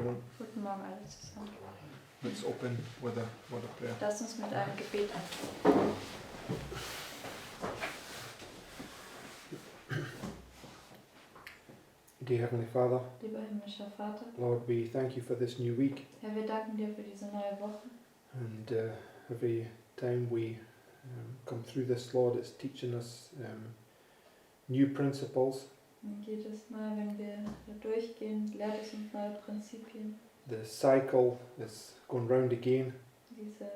everyone. Guten Morgen alle zusammen. Let's open with a word of prayer. Lass uns mit einem Gebet anfangen. Dear Heavenly Father, Lieber himmlischer Vater, Lord, we thank you for this new week, Herr, wir danken dir für diese neue Woche. and every time we come through this, Lord, it's teaching us new principles. Und jedes Mal, wenn wir da durchgehen, lehrt es uns neue Prinzipien. The cycle is going round again. Dieser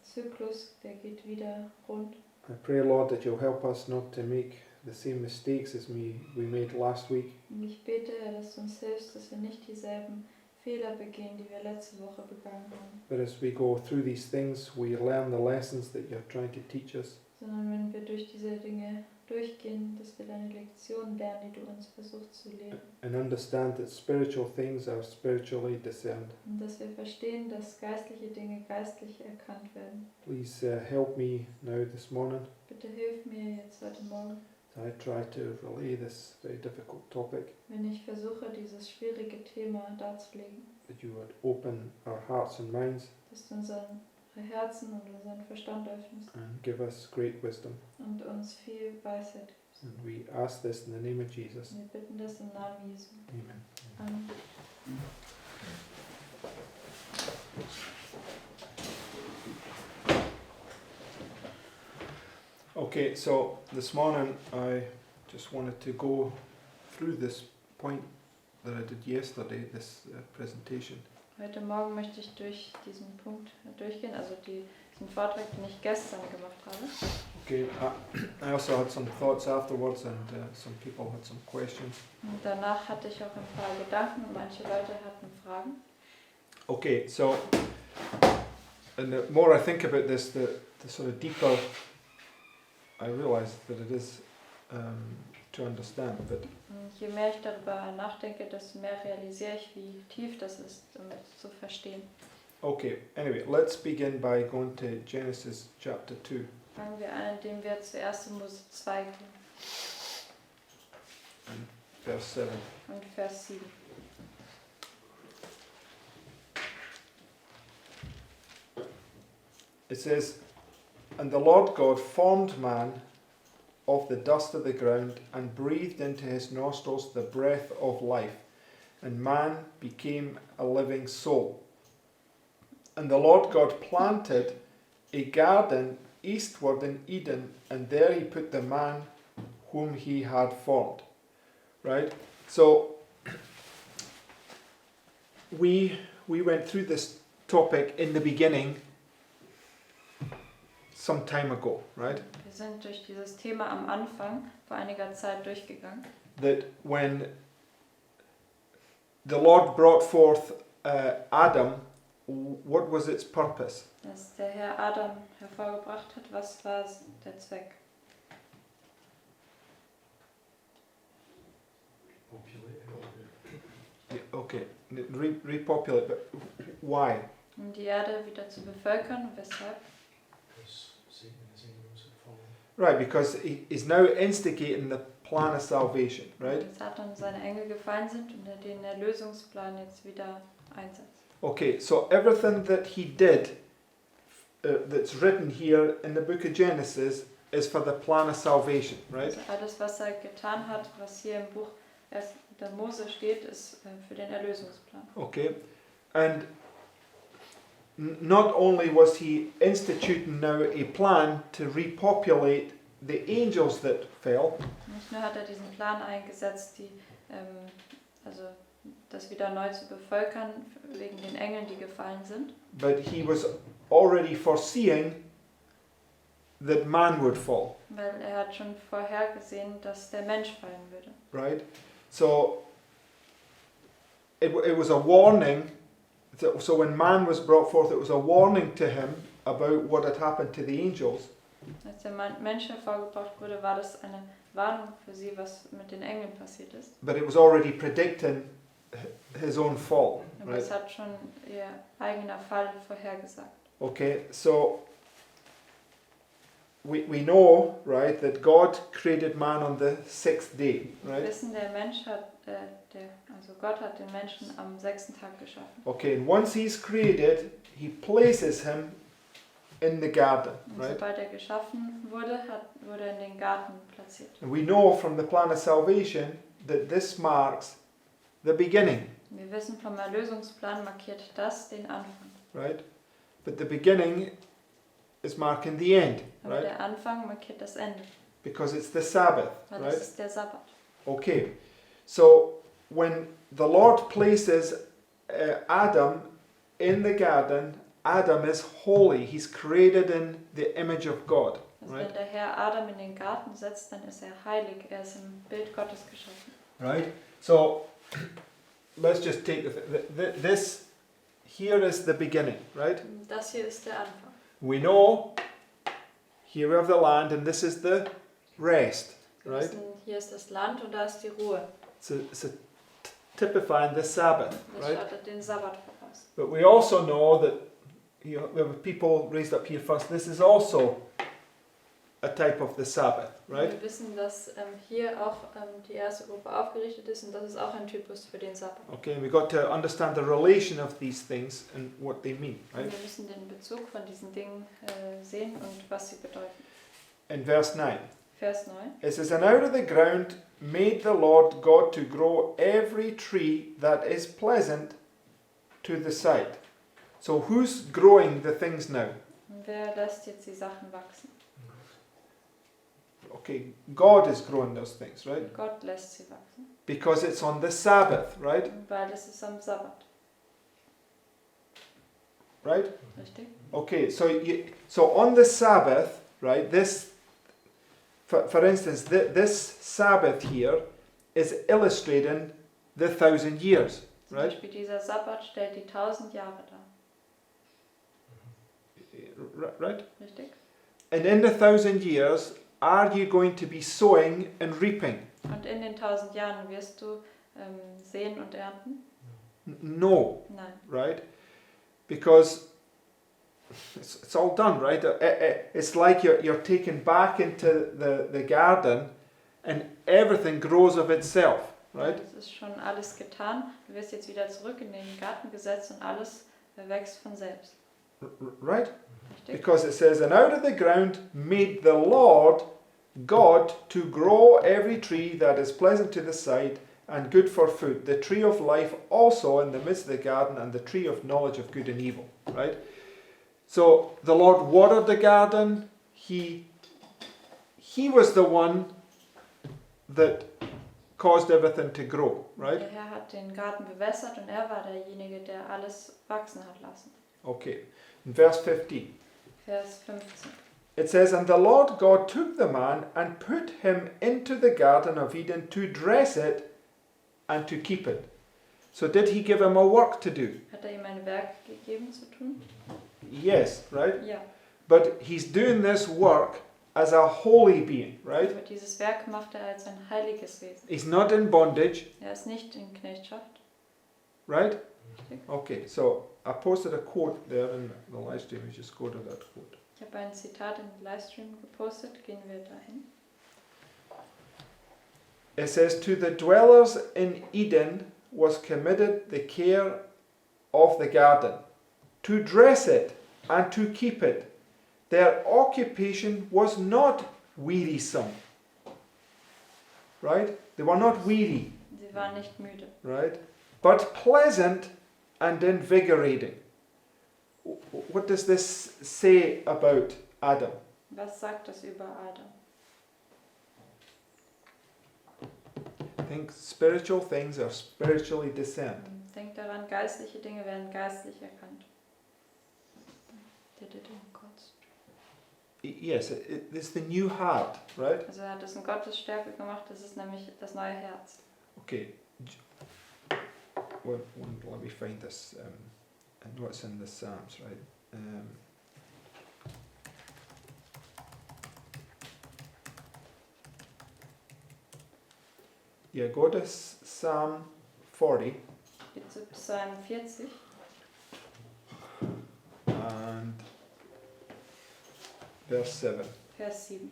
Zyklus, der geht wieder rund. I pray, Lord, that you'll help us not to make the same mistakes as we made last week. Und ich bete, Herr, dass du uns hilfst, dass wir nicht dieselben Fehler begehen, die wir letzte Woche begangen haben. But as we go through these things, we learn the lessons that you're trying to teach us. Sondern wenn wir durch diese Dinge durchgehen, dass wir deine Lektionen lernen, die du uns versuchst zu lehren. And understand that spiritual things are spiritually discerned. Und dass wir verstehen, dass geistliche Dinge geistlich erkannt werden. Please help me now this morning Bitte hilf mir jetzt heute Morgen, as I try to relay this very difficult topic, wenn ich versuche, dieses schwierige Thema darzulegen, that you would open our hearts and minds dass du unsere Herzen und unseren Verstand öffnest and give us great wisdom. und uns viel Weisheit gibst. And we ask this in the name of Jesus. Wir bitten das im Namen Jesu. Amen. Amen. Okay, so this morning I just wanted to go through this point that I did yesterday, this presentation. Heute Morgen möchte ich durch diesen Punkt durchgehen, also diesen Vortrag, den ich gestern gemacht habe. Okay, I also had some thoughts afterwards, and some people had some questions. Und danach hatte ich auch ein paar Gedanken und manche Leute hatten Fragen. Okay, so and the more I think about this, the sort of deeper I realise that it is to understand. But Und je mehr ich darüber nachdenke, desto mehr realisiere ich, wie tief das ist, um es zu verstehen. okay, anyway, let's begin by going to Genesis chapter 2. Fangen wir an, indem wir zu 1. Mose 2 gehen and verse 7. und Vers 7. It says, "And the Lord God formed man of the dust of the ground and breathed into his nostrils the breath of life, and man became a living soul. And the Lord God planted a garden eastward in Eden, and there he put the man whom he had formed." Right? So we went through this topic in the beginning some time ago, right? Wir sind durch dieses Thema am Anfang vor einiger Zeit durchgegangen. That when the Lord brought forth Adam, what was its purpose? Dass der Herr Adam hervorgebracht hat, was war der Zweck? Yeah, okay, repopulate, but why? Um die Erde wieder zu bevölkern. Und weshalb? Right, because he is now instigating the plan of salvation, right? Weil Satan und seine Engel gefallen sind und er den Erlösungsplan jetzt wieder einsetzt. Okay, so everything that he did that's written here in the book of Genesis is for the plan of salvation, right? Also alles, was er getan hat, was hier im Buch der Mose steht, ist für den Erlösungsplan. Okay, and not only was he instituting now a plan to repopulate the angels that fell, Nicht nur hat er diesen Plan eingesetzt, also das wieder neu zu bevölkern, wegen den Engeln, die gefallen sind, but he was already foreseeing that man would fall, weil er hat schon vorhergesehen, dass der Mensch fallen würde. right? So it was a warning. So when man was brought forth, it was a warning to him about what had happened to the angels. Als der Mensch hervorgebracht wurde, war das eine Warnung für sie, was mit den Engeln passiert ist. But it was already predicting his own fall, Aber right? es hat schon ihr eigener Fall vorhergesagt. Okay, so we know, right, that God created man on the 6th day, Wir right? wissen, also Gott hat den Menschen am 6. Tag geschaffen. Okay, and once he's created, he places him in the garden, Und right? sobald er geschaffen wurde, wurde er in den Garten platziert. And we know from the plan of salvation that this marks the beginning, Wir wissen, vom Erlösungsplan markiert das den Anfang. right? But the beginning is marking the end, Aber right? der Anfang markiert das Ende, Because it's the Sabbath, weil right? das ist der Sabbat. Okay, so when the Lord places Adam in the garden, Adam is holy. He's created in the image of God, Also right? wenn der Herr Adam in den Garten setzt, dann ist er heilig, er ist im Bild Gottes geschaffen. Right. So let's just take this. Here is the beginning, right? Das hier ist der Anfang. We know here we have the land, and this is the rest, Wir right? wissen, hier ist das Land und da ist die Ruhe. So typifying the Sabbath, Das right? stattet den Sabbat voraus. But we also know that we have people raised up here first. This is also a type of the Sabbath, right? Wir wissen, dass hier auch die erste Gruppe aufgerichtet ist und das ist auch ein Typus für den Sabbat. Okay, and we've got to understand the relation of these things and what they mean, Und right? wir müssen den Bezug von diesen Dingen sehen und was sie bedeuten. In verse 9, Vers 9. it says, "And out of the ground made the Lord God to grow every tree that is pleasant to the sight." So who's growing the things now? Und wer lässt jetzt die Sachen wachsen? Okay, God is growing those things, right? Gott lässt sie wachsen. Because it's on the Sabbath, right? Weil es ist am Sabbat. Right? Richtig? Okay, so on the Sabbath, right, for instance, this Sabbath here is illustrating the 1,000 years, Zum right? Beispiel dieser Sabbat stellt die 1000 Jahre dar. Right? Richtig? And in the 1,000 years, are you going to be sowing and reaping? Und in den 1000 Jahren wirst du säen und ernten? No, Nein. right? Because it's all done, right? It's like you're taken back into the garden and everything grows of itself, right? Es ist schon alles getan. Du wirst jetzt wieder zurück in den Garten gesetzt und alles wächst von selbst. Right? Richtig? Because it says, "And out of the ground made the Lord God to grow every tree that is pleasant to the sight and good for food, the tree of life also in the midst of the garden, and the tree of knowledge of good and evil." Right? So the Lord watered the garden. He was the one that caused everything to grow, right? Der Herr hat den Garten bewässert und er war derjenige, der alles wachsen hat lassen. Okay. In verse 15. Vers 15. It says, "And the Lord God took the man and put him into the Garden of Eden to dress it and to keep it." So did he give him a work to do? Hat ihm ein Werk gegeben zu tun? Yes, right? Ja. But he's doing this work as a holy being, right? Aber dieses Werk macht er als ein heiliges Wesen. He's not in bondage, Er ist nicht in Knechtschaft. right? Richtig. Okay, so I posted a quote there in the live stream. We just go to that quote. Ich habe ein Zitat in den Livestream gepostet. Gehen wir dahin. It says, "To the dwellers in Eden was committed the care of the garden, to dress it and to keep it. Their occupation was not wearisome." Right? They were not weary, Sie waren nicht müde. right? But pleasant and invigorating. What does this say about Adam? Was sagt das über Adam? I think spiritual things are spiritually discerned. Denkt daran, geistliche Dinge werden geistlich erkannt. Did it in God's- Yes, it's the new heart, right? Also er hat es in Gottes Stärke gemacht, das ist nämlich das neue Herz. Okay. Well, let me find this. I know it's in the Psalms, right? Yeah, go to Psalm 40 Geht zu Psalm 40 and verse 7. Vers 7.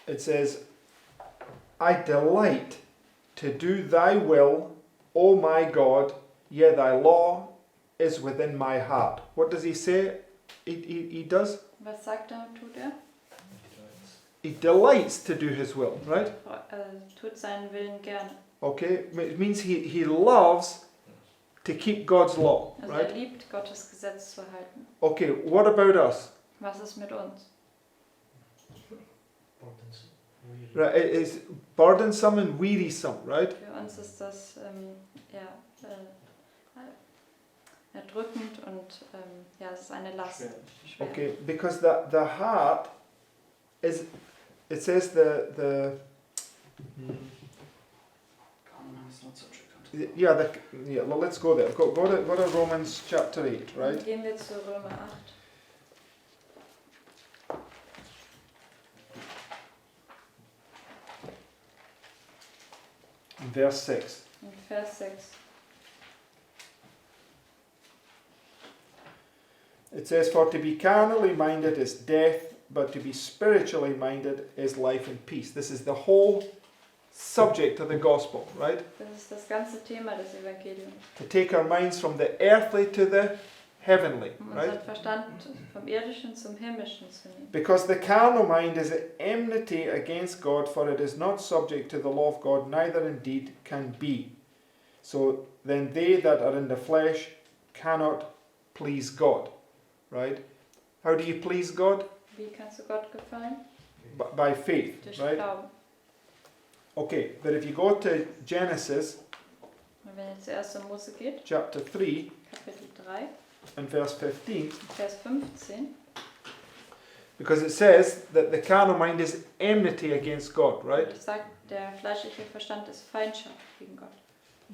It says, I delight to do thy will, O my God, yea, thy law is within my heart. What does he say he does? Was sagt er, tut er? He delights to do his will, right? Tut seinen Willen gerne. Okay, it means he loves to keep God's law, Also right? liebt, Gottes Gesetz zu halten. Okay, what about us? Was ist mit uns? Right, it is burdensome and wearisome, right? Für uns ist das erdrückend und es ist eine Last. Schwer. Okay, because the heart is, it says the well, let's go there. Go to Romans chapter 8, right? Gehen wir zu Römer 8. Verse 6. In Vers 6. It says, for to be carnally minded is death, but to be spiritually minded is life and peace. This is the whole subject of the gospel, right? Das ist das ganze Thema des Evangeliums. To take our minds from the earthly to the heavenly, right? Unseren Verstand vom Irdischen zum Himmlischen zu nehmen. Because the carnal mind is enmity against God, for it is not subject to the law of God, neither indeed can be. So then they that are in the flesh cannot please God, right? How do you please God? Wie kannst du Gott gefallen? By faith, Durch right? Glauben. Okay, but if you go to Genesis Und wenn ihr zuerst in Mose geht, chapter 3 Kapitel 3, and verse 15, Vers 15, because it says that the carnal mind is enmity against God, right? das sagt, der fleischliche Verstand ist Feindschaft gegen Gott.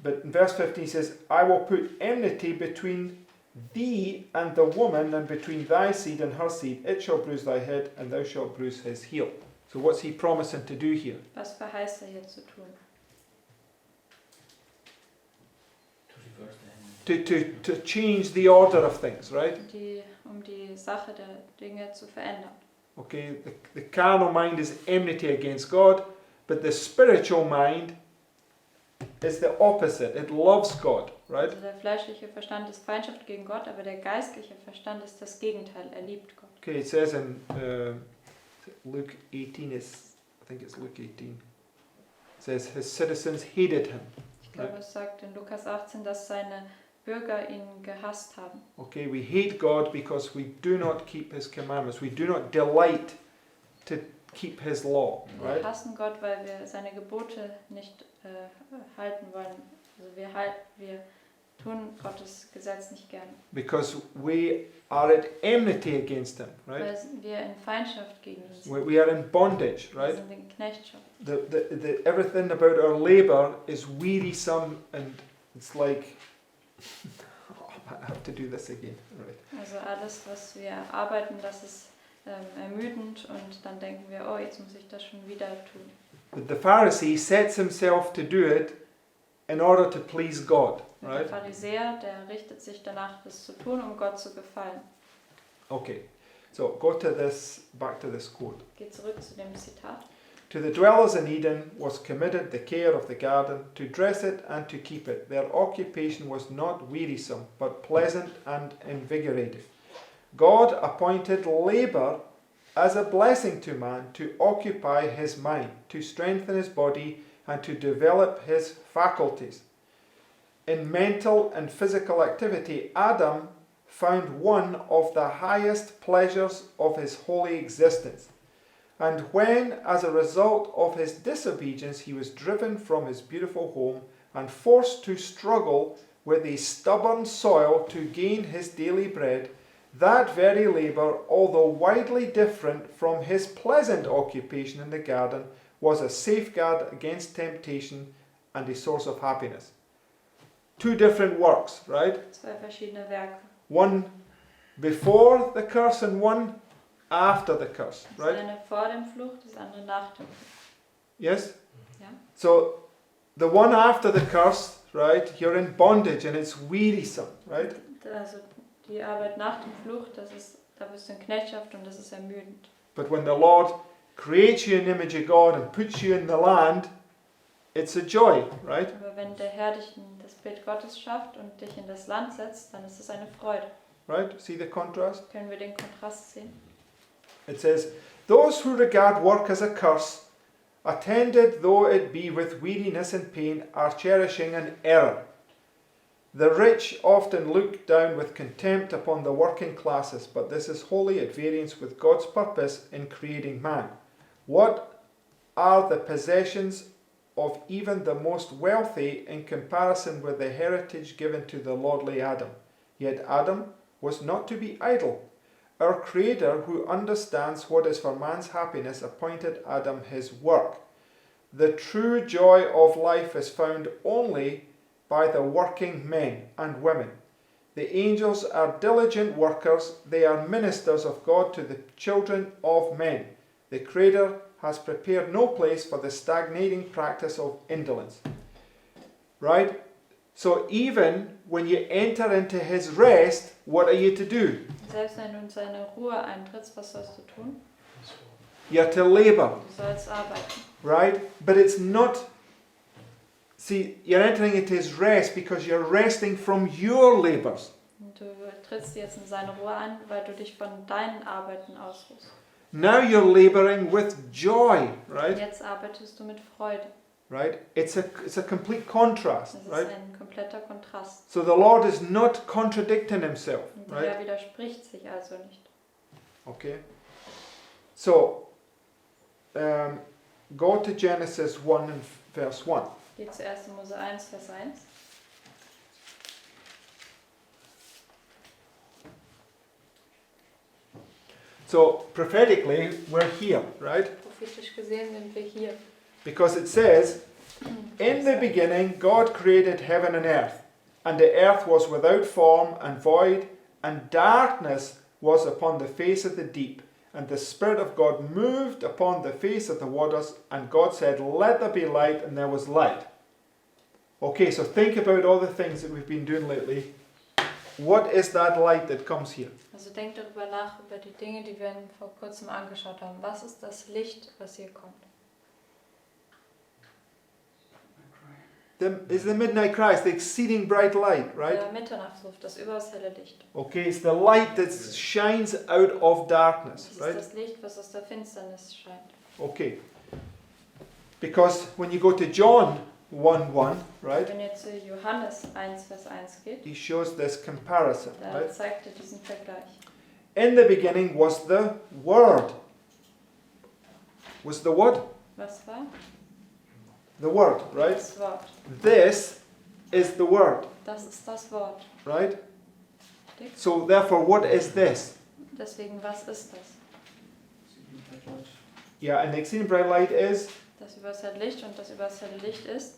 But in verse 15 it says, I will put enmity between thee and the woman, and between thy seed and her seed. It shall bruise thy head, and thou shalt bruise his heel. So what's he promising to do here? Was verheißt er hier zu tun? To change the order of things, right? Um die Sache der Dinge zu verändern. Okay, the carnal mind is enmity against God, but the spiritual mind is the opposite. It loves God, right? Also der fleischliche Verstand ist Feindschaft gegen Gott, aber der geistliche Verstand ist das Gegenteil. Er liebt Gott. Okay, it says in Luke 18, I think it's Luke 18, it says his citizens hated him. Ich glaube, es sagt in Lukas 18, dass seine Bürger ihn gehasst haben. Okay, we hate God because we do not keep his commandments. We do not delight to keep his law, right? Wir hassen Gott, weil wir seine Gebote nicht halten wollen. Also wir tun Gottes Gesetz nicht gern. Because we are at enmity against him, right? Weil wir in Feindschaft gegen ihn sind. We are in bondage, Wir right? sind in Knechtschaft. Everything about our labor is wearisome, and it's like, oh, I have to do this again, right? Also alles, was wir arbeiten, das ist ermüdend und dann denken wir, oh, jetzt muss ich das schon wieder tun. But the Pharisee sets himself to do it in order to please God, right? Der Pharisäer, der richtet sich danach, das zu tun, um Gott zu gefallen. Okay, so go to this, back to this quote. Geht zurück zu dem Zitat. To the dwellers in Eden was committed the care of the garden, to dress it and to keep it. Their occupation was not wearisome, but pleasant and invigorating. God appointed labour as a blessing to man to occupy his mind, to strengthen his body, and to develop his faculties. In mental and physical activity, Adam found one of the highest pleasures of his holy existence. And when, as a result of his disobedience, he was driven from his beautiful home and forced to struggle with a stubborn soil to gain his daily bread, that very labour, although widely different from his pleasant occupation in the garden, was a safeguard against temptation and a source of happiness. Two different works, right? Zwei verschiedene Werke. One before the curse and one after the curse, Das right? eine vor dem Fluch, das andere nach dem Fluch. Yes? Ja? So the one after the curse, right? You're in bondage and it's wearisome, right? Also die Arbeit nach dem Fluch, da bist du in Knechtschaft und das ist ermüdend. But when the Lord creates you in the image of God and puts you in the land, it's a joy, right? Aber wenn der Herr dich in das Bild Gottes schafft und dich in das Land setzt, dann ist es eine Freude. Right? See the contrast? Können wir den Kontrast sehen? It says, those who regard work as a curse, attended though it be with weariness and pain, are cherishing an error. The rich often look down with contempt upon the working classes, but this is wholly at variance with God's purpose in creating man. What are the possessions of even the most wealthy in comparison with the heritage given to the lordly Adam? Yet Adam was not to be idle. Our Creator, who understands what is for man's happiness, appointed Adam his work. The true joy of life is found only by the working men and women. The angels are diligent workers. They are ministers of God to the children of men. The Creator has prepared no place for the stagnating practice of indolence. Right? So even when you enter into his rest, what are you to do? Selbst wenn du in seine Ruhe eintrittst, was sollst du tun? You're to labor. Du sollst arbeiten. Right? But it's not... See, you're entering into his rest because you're resting from your labors. Und du trittst jetzt in seine Ruhe ein, weil du dich von deinen Arbeiten ausruhst. Now you're laboring with joy, right? Jetzt arbeitest du mit Freude. Right? It's a complete contrast, Das ist right? ein kompletter Kontrast. So the Lord is not contradicting himself, Und der right? Herr widerspricht sich also nicht. Okay. So, go to Genesis 1 and verse 1. Geht zu 1. Mose 1, Vers 1. So, prophetically, we're here, right? Prophetisch gesehen sind wir hier. Because it says, in the beginning God created heaven and earth, and the earth was without form and void, and darkness was upon the face of the deep, and the Spirit of God moved upon the face of the waters, and God said, let there be light, and there was light. Okay, so think about all the things that we've been doing lately. What is that light that comes here? Also denk darüber nach, über die Dinge, die wir vor kurzem angeschaut haben. Was ist das Licht, was hier kommt? Is the midnight cry, it's the exceeding bright light, right? Der Mitternachtsruf, das überaus helle Licht. Okay, it's the light that shines out of darkness, Das ist right? das Licht, was aus der Finsternis scheint. Okay. Because when you go to John 1:1, right? Wenn ihr zu Johannes 1, Vers 1 geht, He shows this comparison, da right? zeigt er diesen Vergleich. In the beginning was the Word. Was the what? Was war? The Word, right? Das Wort. This is the Word, Das ist das Wort. right? Richtig? So therefore, what is this? Deswegen, was ist das? Yeah, and the exceeding bright light is Das überaus helle Licht und das überaus helle Licht ist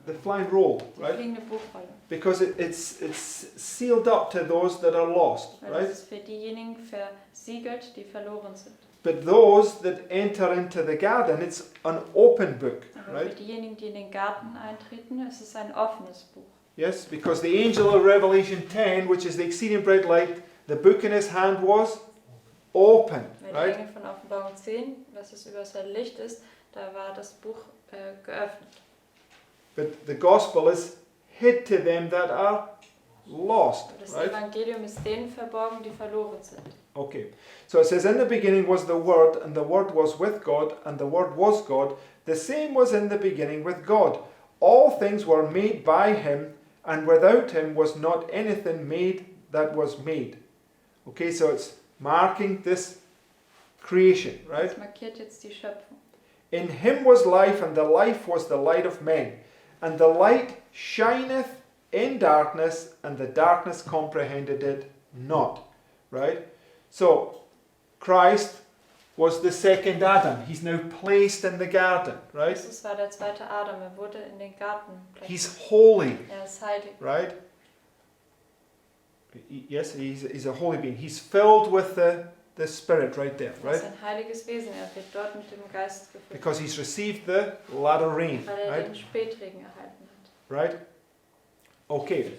the flying roll, die right? fliegende Buchrolle. Because it's sealed up to those that are lost, Weil right? das ist für diejenigen versiegelt, die verloren sind. But those that enter into the garden, it's an open book, Aber für right? diejenigen, die in den Garten eintreten, ist es ein offenes Buch. Yes, because the angel of Revelation 10, which is the exceeding bright light, the book in his hand was open, Weil der right? Engel von Offenbarung 10, was das überaus helle Licht ist, da war das Buch geöffnet. But the gospel is hid to them that are lost, Aber das right? Evangelium ist denen verborgen, die verloren sind. Okay, so it says, in the beginning was the Word, and the Word was with God, and the Word was God. The same was in the beginning with God. All things were made by him, and without him was not anything made that was made. Okay, so it's marking this creation, right? Das markiert jetzt die Schöpfung. In him was life, and the life was the light of men. And the light shineth in darkness, and the darkness comprehended it not. Right? So, Christ was the second Adam. He's now placed in the garden. Right? Jesus war der zweite Adam, er wurde in den Garten platziert. He's holy. Er ist heilig. Right? Yes, he's a holy being. He's filled with the Spirit right there, Er ist right? ein heiliges Wesen, er wird dort mit dem Geist gefüllt, Because he's received the latter rain, weil er right? den Spätregen erhalten hat. Right? Okay.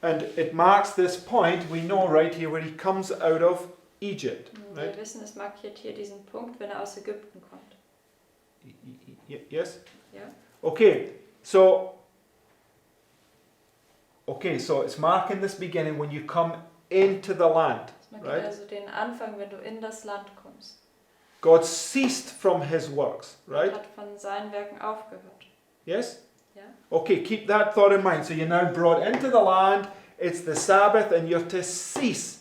And it marks this point, we know right here, where he comes out of Egypt, Und right? wir wissen, es markiert hier diesen Punkt, wenn er aus Ägypten kommt. Yes? Ja? Okay, so it's marking this beginning when you come into the land. Das markiert Right. also den Anfang, wenn du in das Land kommst. God ceased from his works, Gott right? hat von seinen Werken aufgehört. Yes? Ja? Okay, keep that thought in mind. So you're now brought into the land, it's the Sabbath, and you're to cease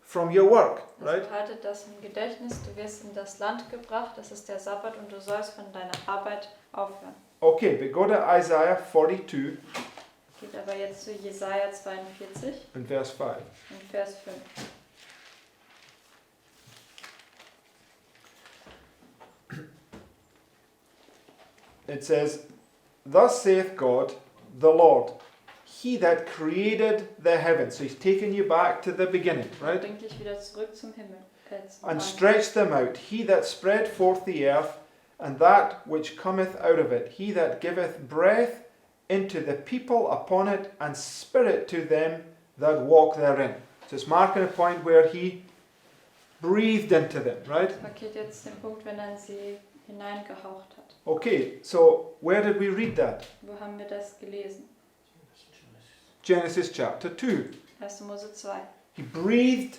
from your work, right? Also haltet das im Gedächtnis, du wirst in das Land gebracht, das ist der Sabbat und du sollst von deiner Arbeit aufhören. Okay, but go to Isaiah 42 Geht aber jetzt zu Jesaja 42 and verse 5. und Vers 5. It says, Thus saith God, the Lord, He that created the heavens. So he's taking you back to the beginning, right? Bringt dich wieder zurück zum Himmel. Zum And Anfang. stretched them out. He that spread forth the earth, and that which cometh out of it. He that giveth breath into the people upon it, and spirit to them that walk therein. So it's marking a point where he breathed into them, right? Das markiert jetzt den Punkt, wenn er in sie hineingehaucht hat. Okay, so where did we read that? Wo haben wir das gelesen? Genesis chapter 2. 1. Mose 2. He breathed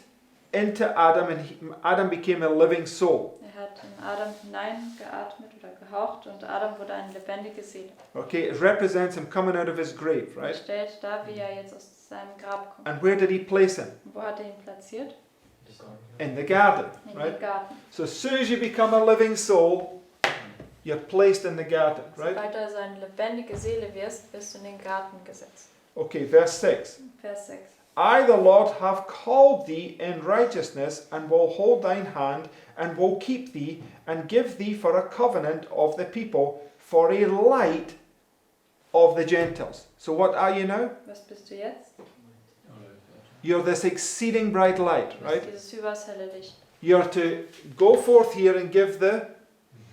into Adam, and Adam became a living soul. Er hat in Adam hineingeatmet oder gehaucht und Adam wurde eine lebendige Seele. Okay, it represents him coming out of his grave, Er right? stellt dar, wie er jetzt aus seinem Grab kommt. And where did he place him? Und wo hat er ihn platziert? In the garden, In right? den Garten. So as soon as you become a living soul, you're placed in the garden, right? Sobald du also eine lebendige Seele wirst, wirst du in den Garten gesetzt. Okay, verse 6. Vers 6. I, the Lord, have called thee in righteousness, and will hold thine hand, and will keep thee, and give thee for a covenant of the people, for a light of the Gentiles. So what are you now? Was bist du jetzt? You're this exceeding bright light, Du bist right? dieses überaus helle Licht. You're to go forth here and give the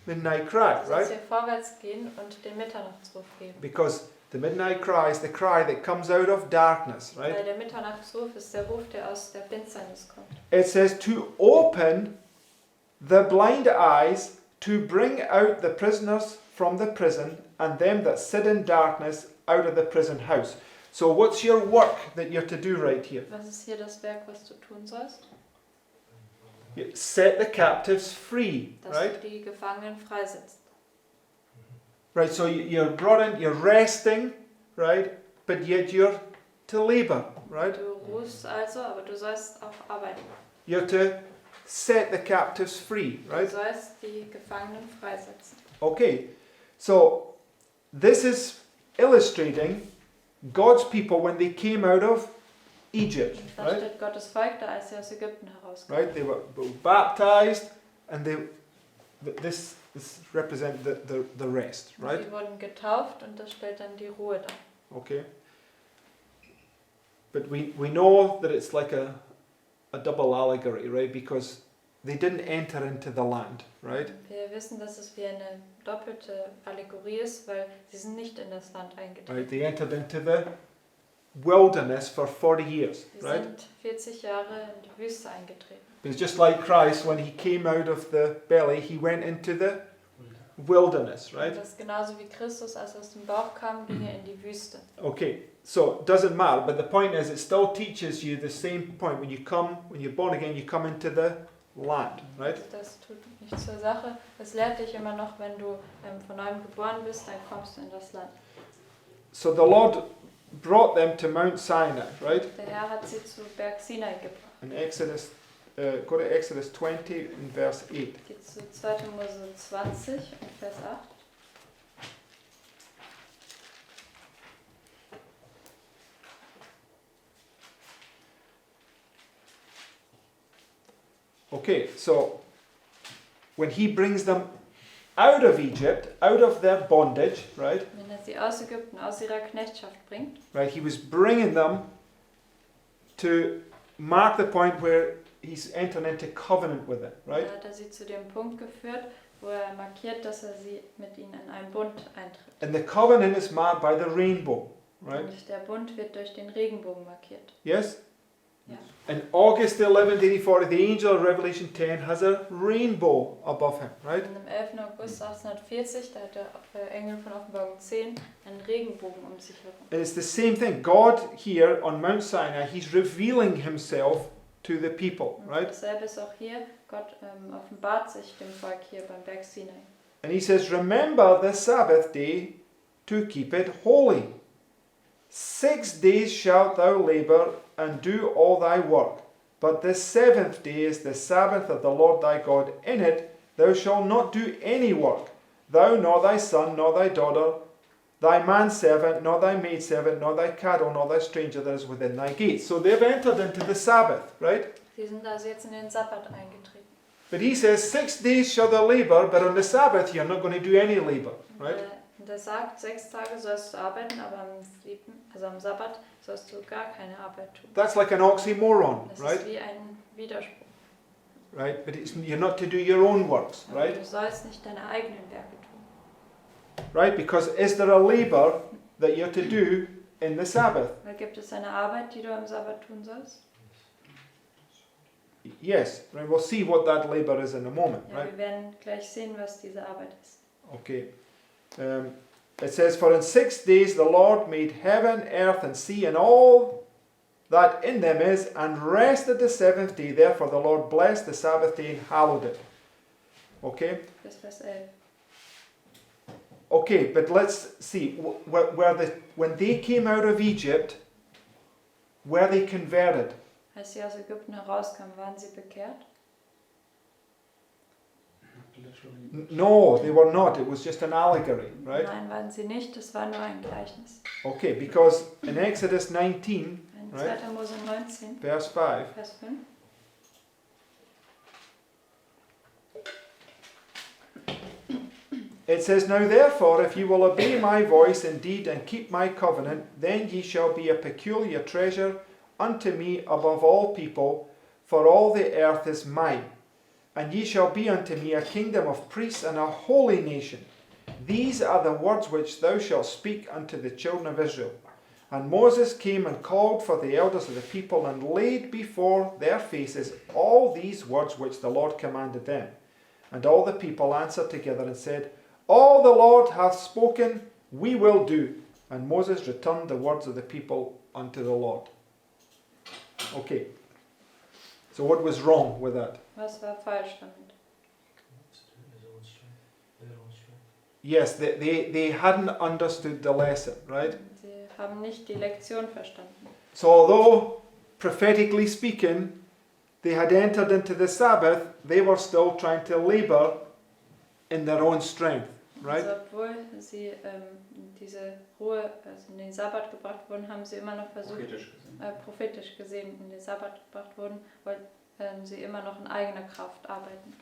midnight cry, Du sollst right? hier vorwärts gehen und den Mitternachtsruf geben. Because the midnight cry is the cry that comes out of darkness, right? Weil der Mitternachtsruf ist der Ruf, der aus der Finsternis kommt. It says to open the blind eyes, to bring out the prisoners from the prison, and them that sit in darkness out of the prison house. So what's your work that you're to do right here? Was ist hier das Werk, was du tun sollst? You set the captives free, Dass right? du die Gefangenen freisetzt. Right, so you're brought in, you're resting, right? But yet you're to labor, right? Du ruhst also, aber du sollst auch arbeiten. You're to set the captives free, Du right? sollst die Gefangenen freisetzen. Okay, so this is illustrating God's people when they came out of Egypt, Und da right? steht Gottes Volk da, als sie aus Ägypten herauskamen. Right? They were baptized, and this represents the rest, Und right? sie wurden getauft und das stellt dann die Ruhe dar. Okay. But we know that it's like a double allegory, right? Because they didn't enter into the land, right? Wir wissen, dass es wie eine doppelte Allegorie ist, weil sie sind nicht in das Land eingetreten. Right? They entered into the wilderness for 40 years, Sie right? sind 40 Jahre in die Wüste eingetreten. It's just like Christ, when he came out of the belly, he went into the wilderness, right? Das ist genauso wie Christus, als er aus dem Bauch kam, ging er in die Wüste. Okay, so it doesn't matter, but the point is, it still teaches you the same point. When you're born again, you come into the land, right? Das tut nichts zur Sache. Es lehrt dich immer noch, wenn du von neuem geboren bist, dann kommst du in das Land. So the Lord brought them to Mount Sinai, right? Der Herr hat sie zu Berg Sinai gebracht. In Exodus, go to Exodus 20 in verse 8. Geht zu 2. Mose 20 und Vers 8. Okay, so when he brings them out of Egypt, out of their bondage, right? Wenn er sie aus Ägypten, aus ihrer Knechtschaft bringt, Right, he was bringing them to mark the point where he's entering into covenant with them, right? Da hat er sie zu dem Punkt geführt, wo er markiert, dass er sie mit ihnen in einen Bund eintritt. And the covenant is marked by the rainbow, right? Und der Bund wird durch den Regenbogen markiert. Yes? Ja. And August 11, 1840, the angel of Revelation 10 has a rainbow above him, right? Und am 11. August 1840, da hat der Engel von Offenbarung 10 einen Regenbogen um sich herum. And it's the same thing. God here on Mount Sinai, he's revealing himself to the people, Und right? dasselbe ist auch hier. Gott offenbart sich dem Volk hier beim Berg Sinai. And he says, remember the Sabbath day to keep it holy. 6 days shalt thou labor and do all thy work. But the 7th day is the Sabbath of the Lord thy God. In it thou shalt not do any work, thou nor thy son, nor thy daughter, thy manservant, nor thy maidservant, nor thy cattle, nor thy stranger that is within thy gates. So they've entered into the Sabbath, right? Sie sind also jetzt in den Sabbat eingetreten. But he says, 6 days shall thou labor, but on the Sabbath you're not going to do any labor, right? Und er sagt, 6 Tage sollst du arbeiten, aber am Sabbat sollst du gar keine Arbeit tun. That's like an oxymoron, Das right? ist wie ein Widerspruch. Right? But you're not to do your own works, Aber right? du sollst nicht deine eigenen Werke tun. Right? Because is there a labor that you're to do in the Sabbath? Weil gibt es eine Arbeit, die du am Sabbat tun sollst? Yes. Right? We'll see what that labor is in a moment, Ja, right? wir werden gleich sehen, was diese Arbeit ist. Okay. It says, for in 6 days the Lord made heaven, earth, and sea, and all that in them is, and rested the 7th day. Therefore the Lord blessed the Sabbath day and hallowed it. Okay? Bis Vers 11. Okay, but let's see. When they came out of Egypt, were they converted? Als sie aus Ägypten herauskamen, waren sie bekehrt? No, they were not. It was just an allegory, right? Nein, waren sie nicht. Das war nur ein Gleichnis. Okay, because in Exodus 19, In right, 2. Mose 19, verse 5, Vers 5. it says, now therefore, if you will obey my voice indeed and keep my covenant, then ye shall be a peculiar treasure unto me above all people, for all the earth is mine. And ye shall be unto me a kingdom of priests and a holy nation. These are the words which thou shalt speak unto the children of Israel. And Moses came and called for the elders of the people and laid before their faces all these words which the Lord commanded them. And all the people answered together and said, all the Lord hath spoken, we will do. And Moses returned the words of the people unto the Lord. Okay. So what was wrong with that? Was war falsch damit? Yes, they hadn't understood the lesson, right? Sie haben nicht die Lektion verstanden. So although, prophetically speaking, they had entered into the Sabbath, they were still trying to labor in their own strength, right? Also obwohl sie diese Ruhe, also in den Sabbat gebracht wurden, haben sie immer noch versucht, prophetisch gesehen in den Sabbat gebracht wurden, wollten sie immer noch in eigener Kraft arbeiten.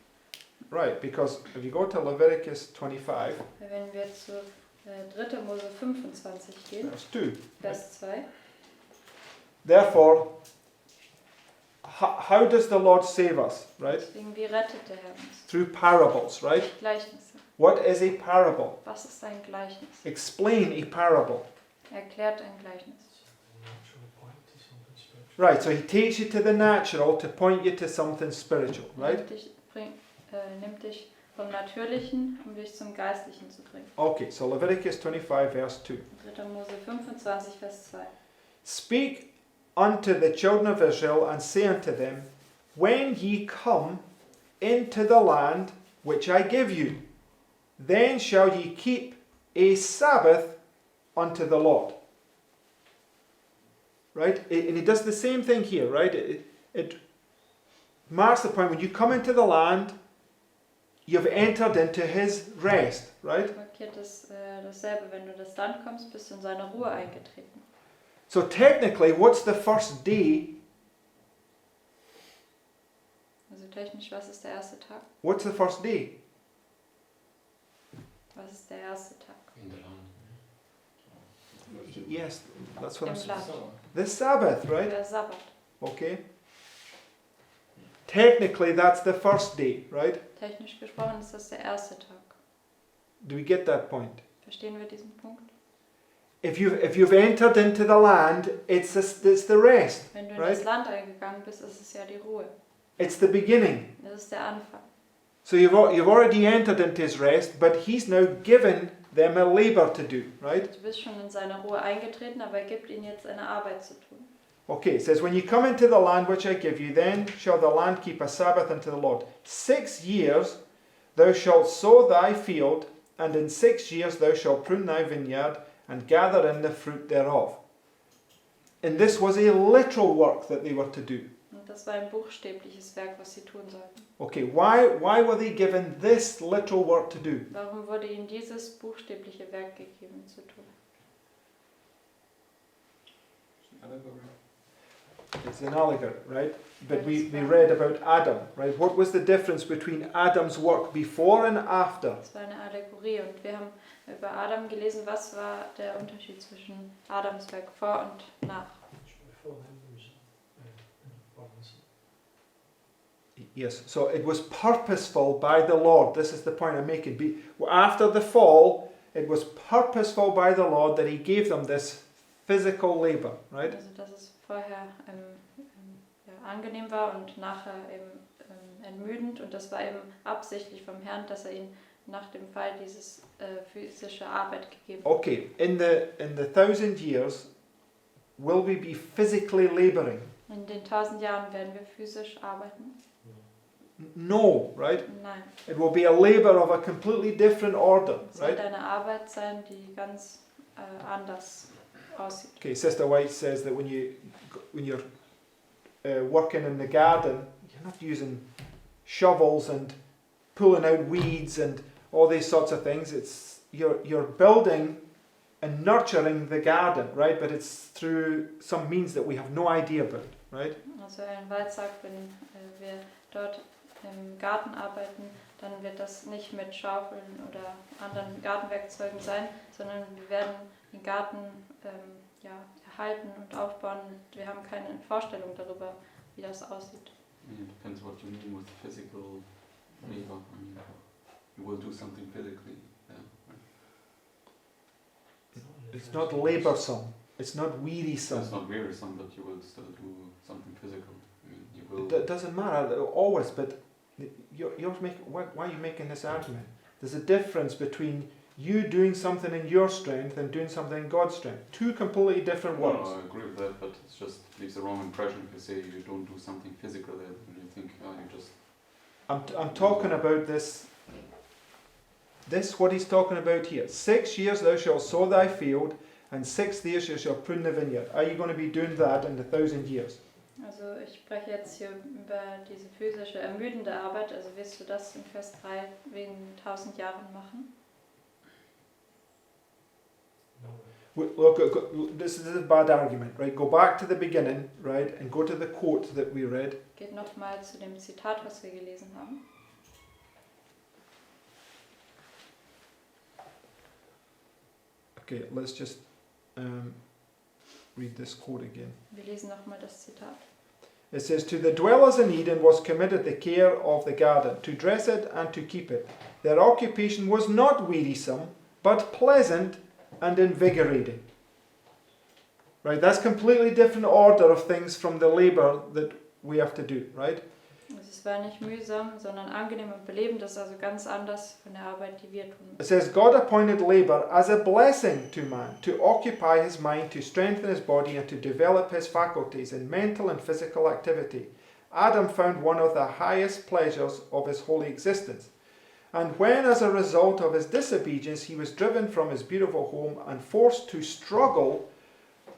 Right, because if you go to Leviticus 25, Wenn wir zu 3. Mose 25 gehen, verse 2, Vers 2, therefore, how does the Lord save us, right? deswegen wie rettet der Herr uns? Through parables, right? Gleichnisse. What is a parable? Was ist ein Gleichnis? Explain a parable. Erklärt ein Gleichnis. Right, so he takes you to the natural to point you to something spiritual, right? Nimmt dich vom Natürlichen, um dich zum Geistlichen zu bringen. Okay, so Leviticus 25, verse 2. 3. Mose 25, Vers 2. Speak unto the children of Israel, and say unto them, when ye come into the land which I give you, then shall ye keep a Sabbath unto the Lord. Right? And he does the same thing here, right? It marks the point when you come into the land, you've entered into his rest, right? Markiert dasselbe, wenn du das Land kommst, bist du in seine Ruhe eingetreten. So technically, what's the first day? Also technisch, was ist der erste Tag? What's the first day? Was ist der erste Tag? Yes, that's what I'm Im saying. Land. The Sabbath, right? Der Sabbat. Okay? Technically, that's the first day, right? Technisch gesprochen ist das der erste Tag. Do we get that point? Verstehen wir diesen Punkt? If you've entered into the land, it's the rest, Wenn du in right? das Land eingegangen bist, ist es ja die Ruhe. It's the beginning. Das ist der Anfang. So you've already entered into his rest, but he's now given them a labor to do, right? Du bist schon in seine Ruhe eingetreten, aber er gibt ihnen jetzt eine Arbeit zu tun. Okay, it says, when you come into the land which I give you, then shall the land keep a Sabbath unto the Lord. 6 years thou shalt sow thy field, and in 6 years thou shalt prune thy vineyard, and gather in the fruit thereof. And this was a literal work that they were to do. Und das war ein buchstäbliches Werk, was sie tun sollten. Okay, why were they given this literal work to do? Warum wurde ihnen dieses buchstäbliche Werk gegeben zu tun? It's an allegory, right? But we read about Adam, right? What was the difference between Adam's work before and after? Das war eine Allegorie und wir haben über Adam gelesen, was war der Unterschied zwischen Adams Werk vor und nach. Yes, so it was purposeful by the Lord. This is the point I'm making. After the fall, it was purposeful by the Lord that he gave them this physical labor, right? Also dass es vorher angenehm war und nachher eben entmüdend, und das war eben absichtlich vom Herrn, dass er ihnen nach dem Fall dieses physische Arbeit gegeben hat. Okay, in the 1,000 years, will we be physically laboring? In den 1000 Jahren werden wir physisch arbeiten? No, right? Nein. It will be a labor of a completely different order, Es right? wird eine Arbeit sein, die ganz anders aussieht. Okay, Sister White says that when you're working in the garden, you're not using shovels and pulling out weeds and all these sorts of things. It's you're building and nurturing the garden, right? But it's through some means that we have no idea about, right? Also ein Wald sagt, wenn wir dort im Garten arbeiten, dann wird das nicht mit Schaufeln oder anderen Gartenwerkzeugen sein, sondern wir werden den Garten erhalten und aufbauen. Wir haben keine Vorstellung darüber, wie das aussieht. It depends what you mean with physical labor. I mean, you will do something physically. Yeah. It's not laborsome. It's not wearisome. It's not wearisome, but you will still do something physical. I mean, you will. It doesn't matter always, but you're making. Why are you making this argument? There's a difference between you doing something in your strength and doing something in God's strength. Two completely different works. No, I agree with that, but it just leaves the wrong impression if you say you don't do something physical and you think, oh, you just. I'm talking about this. This what he's talking about here. 6 years thou shalt sow thy field, and 6 years you shall prune the vineyard. Are you going to be doing that in the 1,000 years? Also ich spreche jetzt hier über diese physische, ermüdende Arbeit. Also wirst du das in Vers 3 wegen 1000 Jahren machen? Look, this is a bad argument, right? Go back to the beginning, right, and go to the quote that we read. Geht nochmal zu dem Zitat, was wir gelesen haben. Okay, let's just read this quote again. Wir lesen nochmal das Zitat. It says, to the dwellers in Eden was committed the care of the garden, to dress it and to keep it. Their occupation was not wearisome, but pleasant and invigorating. Right, that's completely different order of things from the labor that we have to do, right? Es war nicht mühsam, sondern angenehm und belebend. Das ist also ganz anders von der Arbeit, die wir tun. It says, God appointed labor as a blessing to man, to occupy his mind, to strengthen his body, and to develop his faculties in mental and physical activity. Adam found one of the highest pleasures of his holy existence. And when, as a result of his disobedience, he was driven from his beautiful home and forced to struggle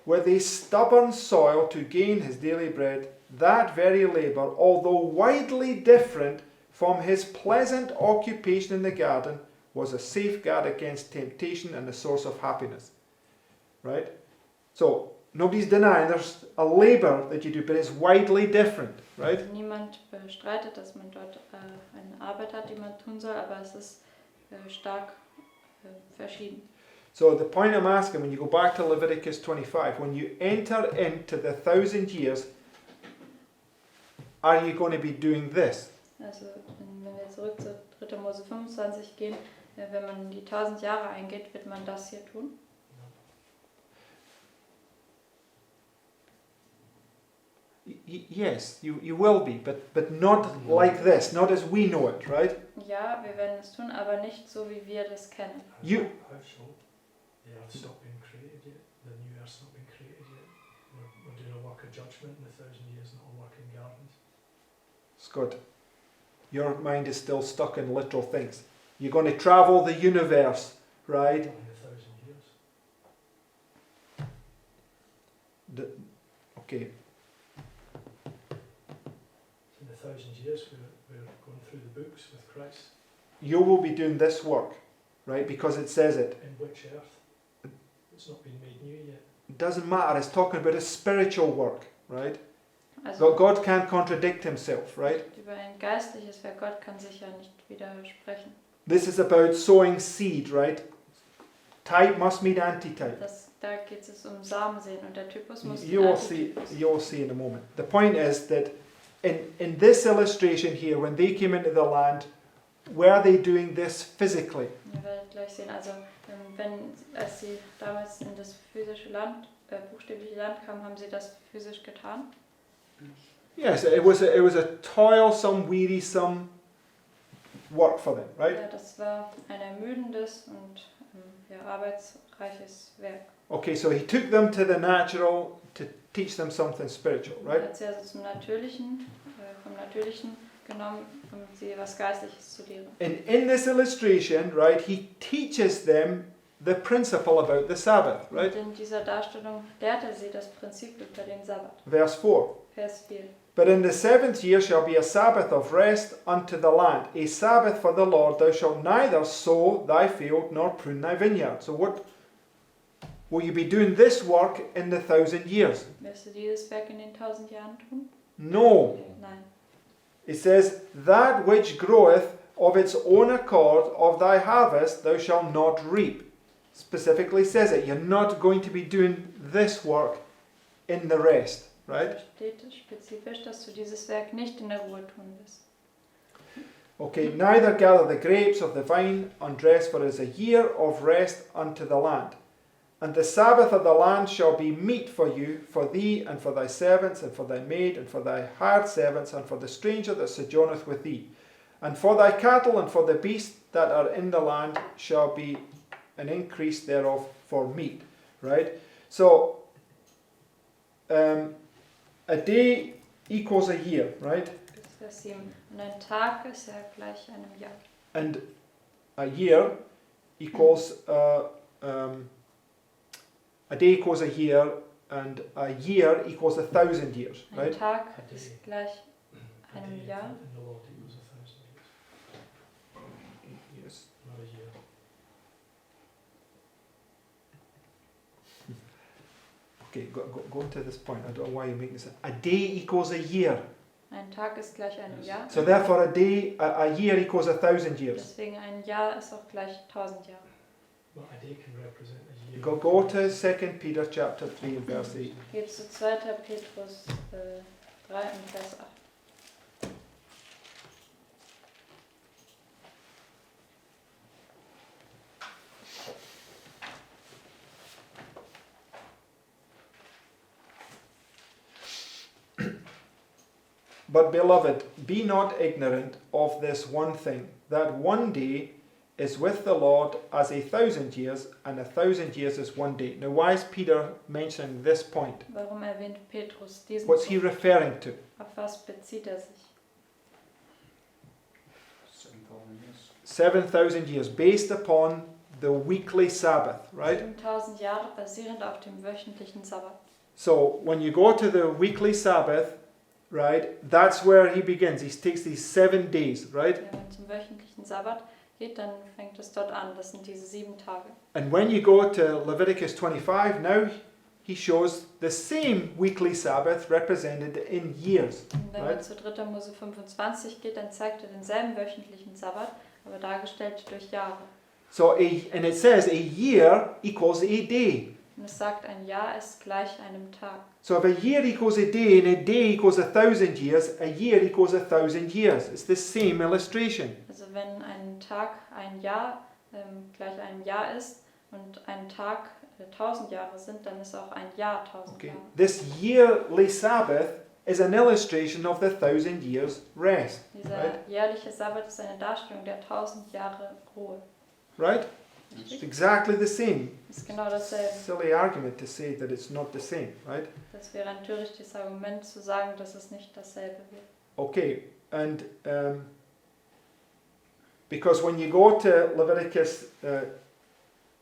with a stubborn soil to gain his daily bread, that very labour, although widely different from his pleasant occupation in the garden, was a safeguard against temptation and a source of happiness. Right? So, nobody's denying there's a labour that you do, but it's widely different. Right? Also niemand bestreitet, dass man dort eine Arbeit hat, die man tun soll, aber es ist stark verschieden. So the point I'm asking, when you go back to Leviticus 25, when you enter into the 1,000 years, are you going to be doing this? Also wenn wir zurück zu 3. Mose 25 gehen, wenn man die 1000 Jahre eingeht, wird man das hier tun? Yes, you will be, but not like this, not as we know it, right? Ja, wir werden es tun, aber nicht so, wie wir das kennen. You- How so? The earth's not been created yet. The new earth's not been created yet. We're doing a work of judgment in 1,000 years, not a work in gardens. It's good. Your mind is still stuck in literal things. You're going to travel the universe, right? Not in 1,000 years. Okay. In 1,000 years, we're going through the books with Christ. You will be doing this work, right? Because it says it. In which earth? It's not been made new yet. It doesn't matter. It's talking about a spiritual work, right? Also God can't contradict himself, right? über ein geistliches Werk, Gott kann sich ja nicht widersprechen. This is about sowing seed, right? Type must meet antitype. Da geht es Samensehen und der Typus muss You will see in a moment. The point is that in this illustration here, when they came into the land, were they doing this physically? Ihr werdet gleich sehen, also als sie damals in das physische Land, buchstäbliche Land kamen, haben sie das physisch getan? Yes, it was a toilsome, wearisome work for them, right? Ja, das war ein ermüdendes und arbeitsreiches Werk. Okay, so he took them to the natural to teach them something spiritual, Er right? hat sie also vom Natürlichen genommen, um sie was Geistliches zu lehren. And in this illustration, right, he teaches them the principle about the Sabbath, right? Und in dieser Darstellung lehrt er sie das Prinzip über den Sabbat. Verse 4. Vers 4. But in the 7th year shall be a Sabbath of rest unto the land, a Sabbath for the Lord. Thou shalt neither sow thy field nor prune thy vineyard. So what will you be doing this work in the 1,000 years? Wirst du dieses Werk in den 1000 Jahren tun? No. Nein. It says, that which groweth of its own accord of thy harvest thou shalt not reap. Specifically says it. You're not going to be doing this work in the rest, right? Da steht spezifisch, dass du dieses Werk nicht in der Ruhe tun wirst. Okay, neither gather the grapes of the vine undressed, for it is a year of rest unto the land. And the Sabbath of the land shall be meat for you, for thee, and for thy servants, and for thy maid, and for thy hired servants, and for the stranger that sojourneth with thee. And for thy cattle, and for the beasts that are in the land, shall be an increase thereof for meat. Right? So, a day equals a year, right? Vers 7. Und ein Tag ist ja gleich einem Jahr. And a year equals a day equals a year, and a year equals 1,000 years, Ein right? Tag A day. ist gleich A einem day Jahr. in the Lord equals 1,000 years, Yes. not a year. Okay, go to this point. I don't know why you're making this. A day equals a year. Ein Tag ist gleich einem Jahr. So therefore, a year equals 1,000 years. Deswegen ein Jahr ist auch gleich 1000 Jahre. But a day can represent a year. Go to 2 Peter chapter 3 and verse 8. Geht zu 2. Petrus 3 und Vers 8. But beloved, be not ignorant of this one thing, that one day is with the Lord as 1,000 years, and 1,000 years is one day. Now, why is Peter mentioning this point? Warum erwähnt Petrus diesen What's he Punkt? referring to? Auf was bezieht er sich? 7,000 years. 7,000 years, based upon the weekly Sabbath, right? 7000 Jahre basierend auf dem wöchentlichen Sabbat. So when you go to the weekly Sabbath, right, that's where he begins. He takes these 7 days, right? Wenn man zum wöchentlichen Sabbat geht, dann fängt es dort an. Das sind diese 7 Tage. And when you go to Leviticus 25, now he shows the same weekly Sabbath represented in years. Und wenn Right. man zu 3. Mose 25 geht, dann zeigt er denselben wöchentlichen Sabbat, aber dargestellt durch Jahre. So and it says a year equals a day. Und es sagt, ein Jahr ist gleich einem Tag. So if a year equals a day and a day equals 1,000 years, a year equals 1,000 years. It's the same illustration. Also wenn ein Tag ein Jahr gleich einem Jahr ist und ein Tag 1000 Jahre sind, dann ist auch ein Jahr 1000 Okay. Jahre. This yearly Sabbath is an illustration of the 1,000 years rest. Dieser Right? jährliche Sabbat ist eine Darstellung der 1000 Jahre Ruhe. Right? It's exactly the same. Das ist genau dasselbe. Silly argument to say that it's not the same, right? Das wäre ein törichtes Argument zu sagen, dass es nicht dasselbe wird. Okay, and because when you go to Leviticus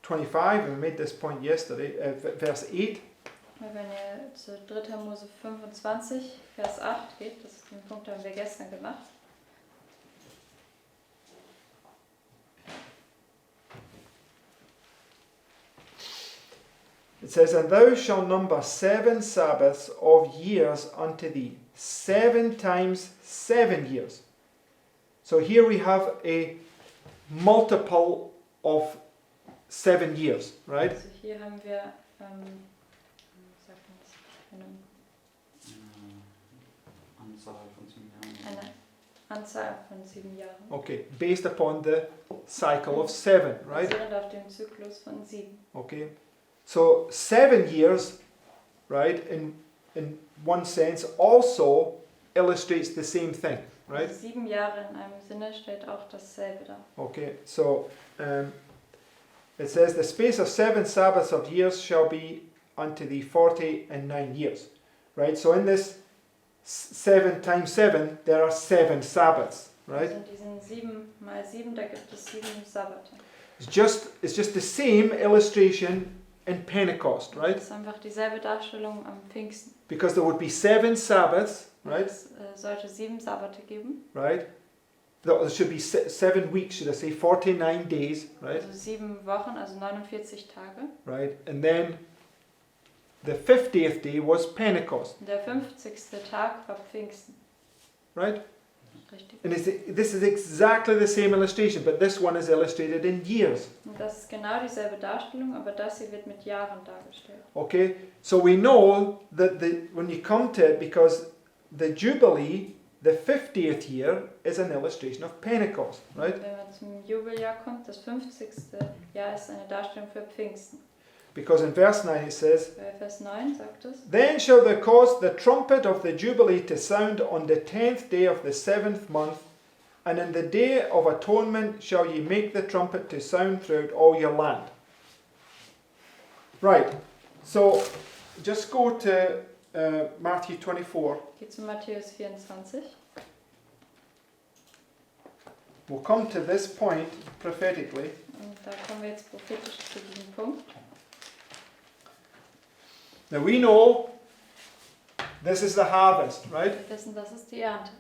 25, and we made this point yesterday, verse 8, Weil wenn ihr zu 3. Mose 25, Vers 8 geht, den Punkt haben wir gestern gemacht. it says, And thou shalt number 7 Sabbaths of years unto thee, 7 times 7 years. So here we have a multiple of 7 years, right? Also hier haben wir, wie sagt man das? Anzahl von 7 Jahren. Eine Anzahl von 7 Jahren. Okay, based upon the cycle of 7, right? Basierend auf dem Zyklus von 7. Okay, so 7 years, right, in one sense also illustrates the same thing, right? Also 7 Jahre in einem Sinne stellt auch dasselbe dar. Okay, so it says, The space of 7 Sabbaths of years shall be unto thee 49 years, right? So in this 7 times 7, there are 7 Sabbaths, right? Also in diesen 7 mal 7, da gibt es 7 Sabbate. It's just the same illustration in Pentecost, right? Das ist einfach dieselbe Darstellung am Pfingsten. Because there would be 7 Sabbaths, right? Es sollte 7 Sabbate geben. Right? There should be 7 weeks, should I say, 49 days, right? Also 7 Wochen, also 49 Tage. Right? And then the 50th day was Pentecost, Und der 50. Tag war Pfingsten. right? Richtig. And this is exactly the same illustration, but this one is illustrated in years. Und das ist genau dieselbe Darstellung, aber das hier wird mit Jahren dargestellt. Okay? So we know that when you come to it, because the Jubilee, the 50th year, is an illustration of Pentecost, right? Wenn man zum Jubeljahr kommt, das 50. Jahr ist eine Darstellung für Pfingsten. Because in verse 9 it says, Bei Vers 9 sagt es, Then shall thou cause the trumpet of the Jubilee to sound on the 10th day of the 7th month, and in the day of atonement shall ye make the trumpet to sound throughout all your land. Right, so just go to Matthew 24. geht zu Matthäus 24. We'll come to this point prophetically. Und da kommen wir jetzt prophetisch zu diesem Punkt. Now we know this is the harvest, right? Wir wissen, das ist die Ernte.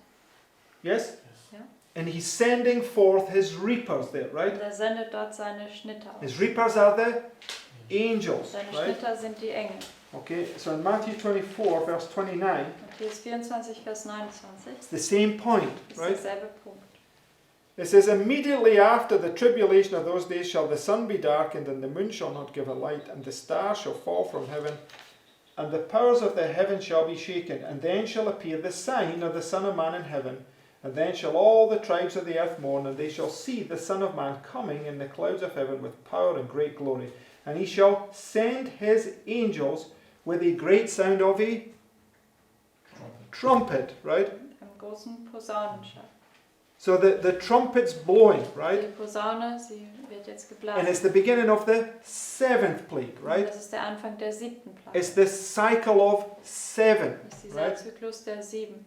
Yes? Ja. And he's sending forth his reapers there, right? Und er sendet dort seine Schnitter aus. His reapers are the angels, Seine right? Schnitter sind die Engel. Okay, so in Matthew 24, verse 29, Matthäus 24, Vers 29 it's the same point, ist right? derselbe Punkt. It says, Immediately after the tribulation of those days shall the sun be darkened, and the moon shall not give a light, and the stars shall fall from heaven, and the powers of the heaven shall be shaken. And then shall appear the sign of the Son of Man in heaven, and then shall all the tribes of the earth mourn, and they shall see the Son of Man coming in the clouds of heaven with power and great glory. And he shall send his angels with a great sound of a trumpet, right? Einem großen Posaunenschlag. So the trumpet's blowing, right? Die Posaune, sie wird jetzt And it's geblasen. the beginning of the 7th plague, Und right? das ist der Anfang der 7. Plage. It's the cycle of 7, Das ist dieser right? Zyklus der 7.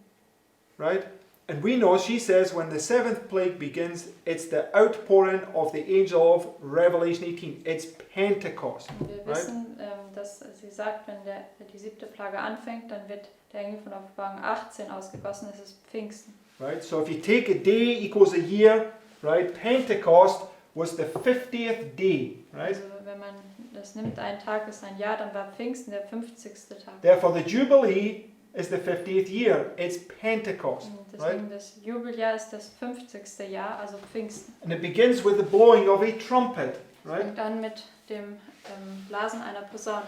right? And we know, she says, when the 7th plague begins, it's the outpouring of the angel of Revelation 18. It's Pentecost, Und wir right? wissen, dass sie sagt, wenn die 7. Plage anfängt, dann wird der Engel von Offenbarung 18 ausgegossen. Es ist Pfingsten. Right? So if you take a day equals a year, right? Pentecost was the 50th day, right? Also wenn man das nimmt, ein Tag ist ein Jahr, dann war Pfingsten der 50. Tag. Therefore, the Jubilee is the 50th year. It's Pentecost, Und right? deswegen das Jubeljahr ist das 50. Jahr, also Pfingsten. And it begins with the blowing of a trumpet, right? Fängt an mit dem Blasen einer Posaune.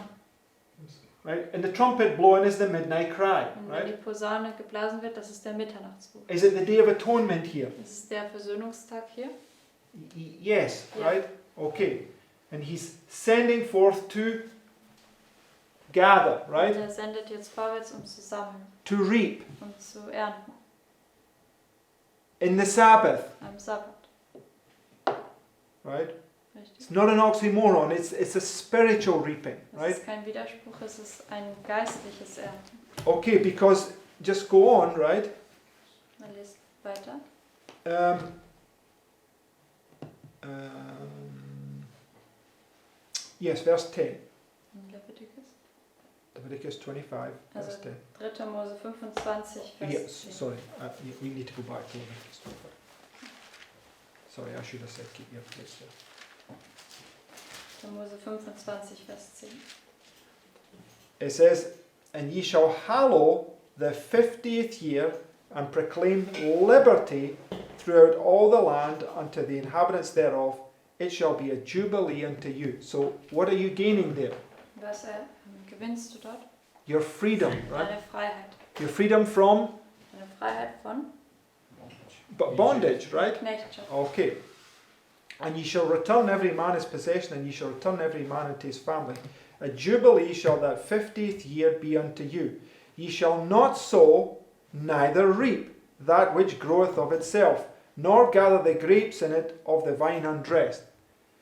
Right? And the trumpet blowing is the midnight cry. Und wenn die Right? Posaune geblasen wird, das ist der Mitternachtsruf. Is it the Day of Atonement here? Das ist der Versöhnungstag hier. Yes, Yeah. right? Okay. And he's sending forth to gather, Und right? er sendet jetzt vorwärts, um zu sammeln To reap und zu ernten in the Sabbath, am Sabbat. right? Richtig? It's not an oxymoron, it's a spiritual reaping, Das right? ist kein Widerspruch, es ist ein geistliches Ernten. Okay, because just go on, right? Man liest weiter. Yes, verse 10. In Leviticus. Leviticus 25, verse Also 10. 3. Mose 25, Vers Yes, 10. sorry, we need to go back to Leviticus 25. Sorry, I should have said keep your place there. 3. Mose 25, Vers 10. It says, and ye shall hallow the 50th year, and proclaim liberty throughout all the land unto the inhabitants thereof. It shall be a jubilee unto you. So what are you gaining there? Was gewinnst du dort? Your freedom, right? Eine Freiheit. Your freedom from Eine Freiheit von bondage, right? Knechtschaft. Okay. And ye shall return every man his possession, and ye shall return every man unto his family. A jubilee shall that 50th year be unto you. Ye shall not sow, neither reap that which groweth of itself, nor gather the grapes in it of the vine undressed.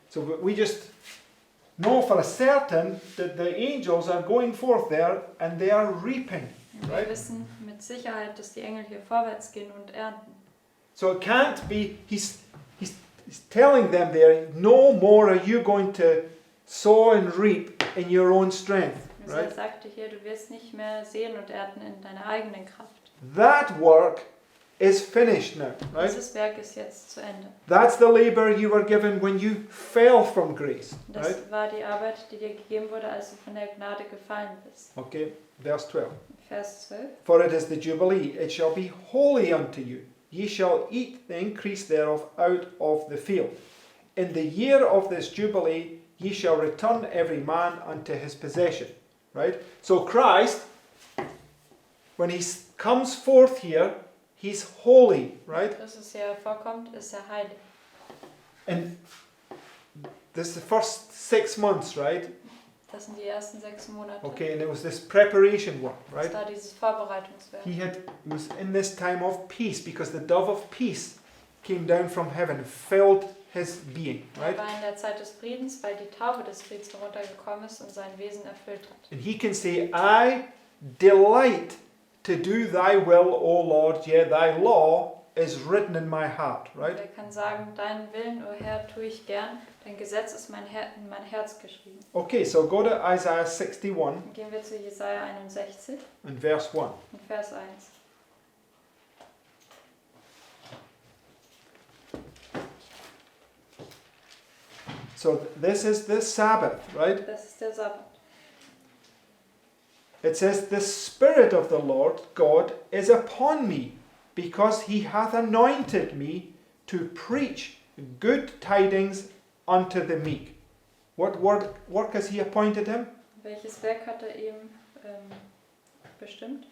So we just know for a certain that the angels are going forth there and they are reaping. Und wir wissen mit Sicherheit, dass die Engel hier vorwärts gehen und ernten. So it can't be, he's telling them there, no more are you going to sow and reap in your own strength. Also er Right? sagte hier, du wirst nicht mehr sehen und ernten in deiner eigenen Kraft. That work is finished now, right? Dieses Werk ist jetzt zu Ende. That's the labor you were given when you fell from grace, Das right? war die Arbeit, die dir gegeben wurde, als du von der Gnade gefallen bist. Okay, verse 12. Vers 12. For it is the Jubilee, it shall be holy unto you. Ye shall eat the increase thereof out of the field. In the year of this Jubilee, ye shall return every man unto his possession. Right? So Christ, when he comes forth here, he's holy, right? Christus hier vorkommt, ist er heilig. And this is the first 6 months, right? Das sind die ersten 6 Monate. Okay, and it was this preparation work, Das right? war dieses Vorbereitungswerk. He was in this time of peace because the dove of peace came down from heaven and filled his being, Er right? war in der Zeit des Friedens, weil die Taube des Friedens heruntergekommen ist und sein Wesen erfüllt hat. And he can say, I delight to do thy will, O Lord, yea, thy law is written in my heart, Und right? er kann sagen, deinen Willen, o Herr, tue ich gern, dein Gesetz ist in mein Herz geschrieben. Okay, so go to Isaiah 61 Dann gehen wir zu Jesaja 61 and verse 1. und Vers 1. So this is the Sabbath, right? Das ist der Sabbat. It says, the Spirit of the Lord God is upon me, because he hath anointed me to preach good tidings unto the meek. What work has he appointed him? Welches Werk hat er ihm bestimmt?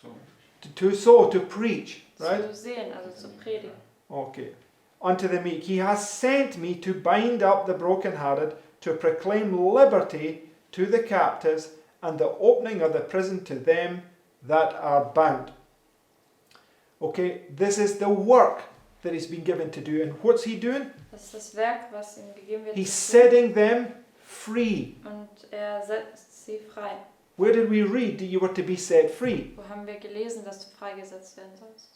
So, To sow, to preach, right? Zu sehen, also zu predigen. Okay. Unto the meek. He has sent me to bind up the brokenhearted, to proclaim liberty to the captives, and the opening of the prison to them that are bound. Okay, this is the work that he's been given to do. And what's he doing? Das ist das Werk, was ihm gegeben wird. He's zu tun. setting them free. Und er setzt sie frei. Where did we read that you were to be set free? Wo haben wir gelesen, dass du freigesetzt werden sollst?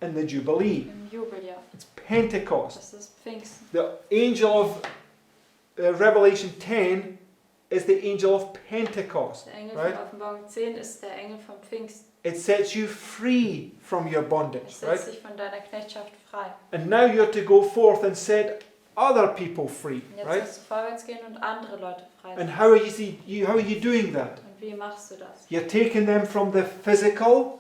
In the Jubilee. Im Jubeljahr. It's Pentecost. Das ist Pfingsten. The angel of Revelation 10 is the angel of Pentecost. Der Engel Right? von Offenbarung 10 ist der Engel vom Pfingsten. It sets you free from your bondage, Es right? setzt dich von deiner Knechtschaft frei. And now you're to go forth and set other people free, Und jetzt right? sollst du vorwärts gehen und andere Leute And freisetzen. how are you doing that? Und wie machst du das? You're taking them from the physical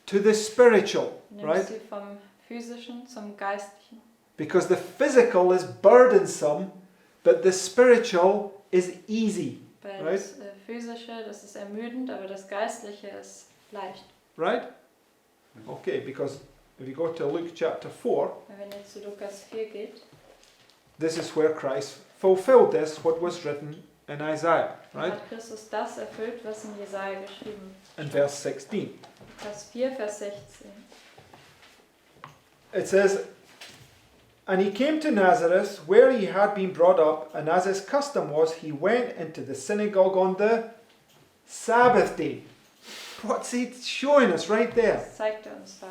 to the spiritual, Du nimmst right? sie vom Physischen zum Geistlichen. Because the physical is burdensome, but the spiritual is easy, Weil Right. das Physische, das ist ermüdend, aber das Geistliche ist leicht. right? Okay, because if you go to Luke chapter 4, Wenn ihr zu Lukas 4 geht, this is where Christ fulfilled this, what was written in Isaiah, dann right? hat Christus das erfüllt, was in Jesaja geschrieben In verse 16. Lukas 4, Vers 16. It says, "And he came to Nazareth, where he had been brought up, and as his custom was, he went into the synagogue on the Sabbath day." What's he showing us right there? Das zeigt er uns da.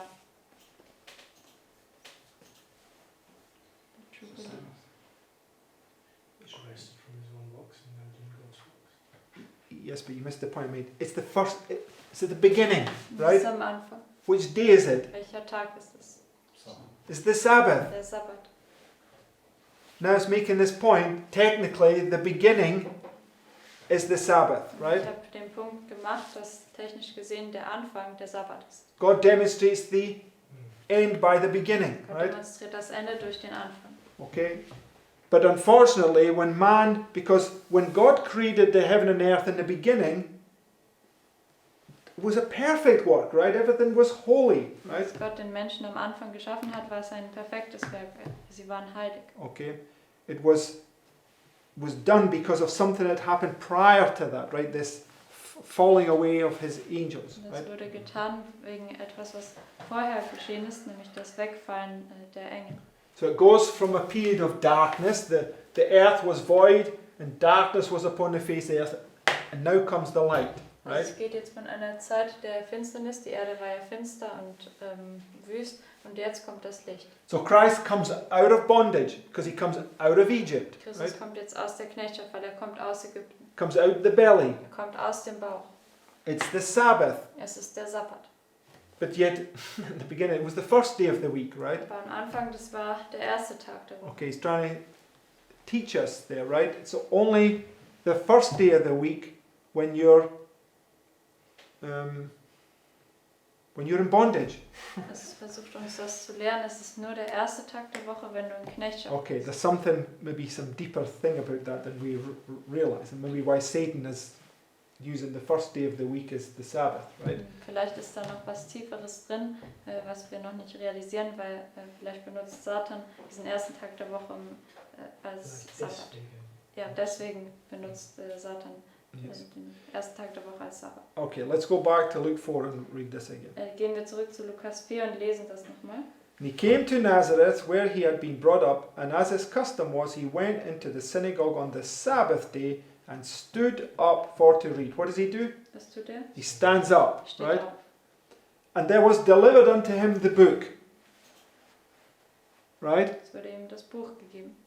He's rested from his own works and now doing God's works. Yes, but you missed the point I made. It's the first, it's at the beginning, Das right? ist am Anfang. Which day is it? Welcher Tag ist es? It's the Sabbath. Der Sabbat. Now it's making this point, technically the beginning is the Sabbath, right? Ich habe den Punkt gemacht, dass technisch gesehen der Anfang der Sabbat ist. God demonstrates the end by the beginning, Gott right? demonstriert das Ende durch den Anfang. Okay? But unfortunately, when man, because when God created the heaven and earth in the beginning, it was a perfect work, right? Everything was holy, right? Als Gott den Menschen am Anfang geschaffen hat, war es ein perfektes Werk. Sie waren heilig. Okay? It was done because of something that happened prior to that, right? This falling away of his angels, Und das right? wurde getan wegen etwas, was vorher geschehen ist, nämlich das Wegfallen der Engel. So it goes from a period of darkness, the earth was void and darkness was upon the face of the earth, and now comes the light, Also right? es geht jetzt von einer Zeit der Finsternis, die Erde war ja finster und wüst, und jetzt kommt das Licht. So Christ comes out of bondage because he comes out of Egypt, Christus right? kommt jetzt aus der Knechtschaft, weil er kommt aus Ägypten. Comes out the belly. Er kommt aus dem Bauch. It's the Sabbath. Es ist der Sabbat. But yet, in the beginning, it was the first day of the week, right? Aber am Anfang, das war der erste Tag der Woche. Okay, he's trying to teach us there, right? It's only the first day of the week when you're in bondage. Es versucht uns das zu lernen. Es ist nur der erste Tag der Woche, wenn du in Knechtschaft Okay, bist. there's something, maybe some deeper thing about that than we realize, and maybe why Satan is using the first day of the week as the Sabbath, right? Vielleicht ist da noch was Tieferes drin, was wir noch nicht realisieren, weil vielleicht benutzt Satan diesen ersten Tag der Woche als Like Sabbat. deswegen. Ja, deswegen benutzt Satan Yes. den ersten Tag der Woche als Sabbat. Okay, let's go back to Luke 4 and read this again. Gehen wir zurück zu Lukas 4 und lesen das nochmal. And he came to Nazareth, where he had been brought up, and as his custom was, he went into the synagogue on the Sabbath day and stood up for to read. What does he do? Was tut er? He stands up, Steht right? auf. And there was delivered unto him the book. Right? Es wurde ihm das Buch gegeben.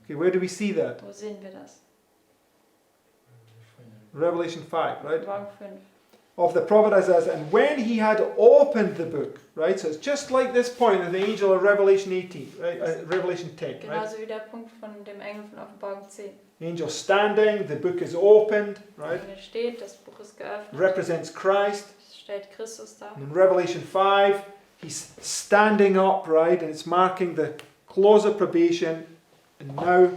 Okay, where do we see that? Wo sehen wir das? Revelation 5, right? Morgen 5. Of the prophet Isaiah. And when he had opened the book, right? So it's just like this point of the angel of Revelation 18, right? Revelation 10, right? Genauso wie der Punkt von dem Engel von Offenbarung 10. The angel standing, the book is opened, right? Der Engel steht, das Buch ist geöffnet. Represents Christ. Es stellt Christus dar. And in Revelation 5, he's standing up, right? And it's marking the close of probation. And now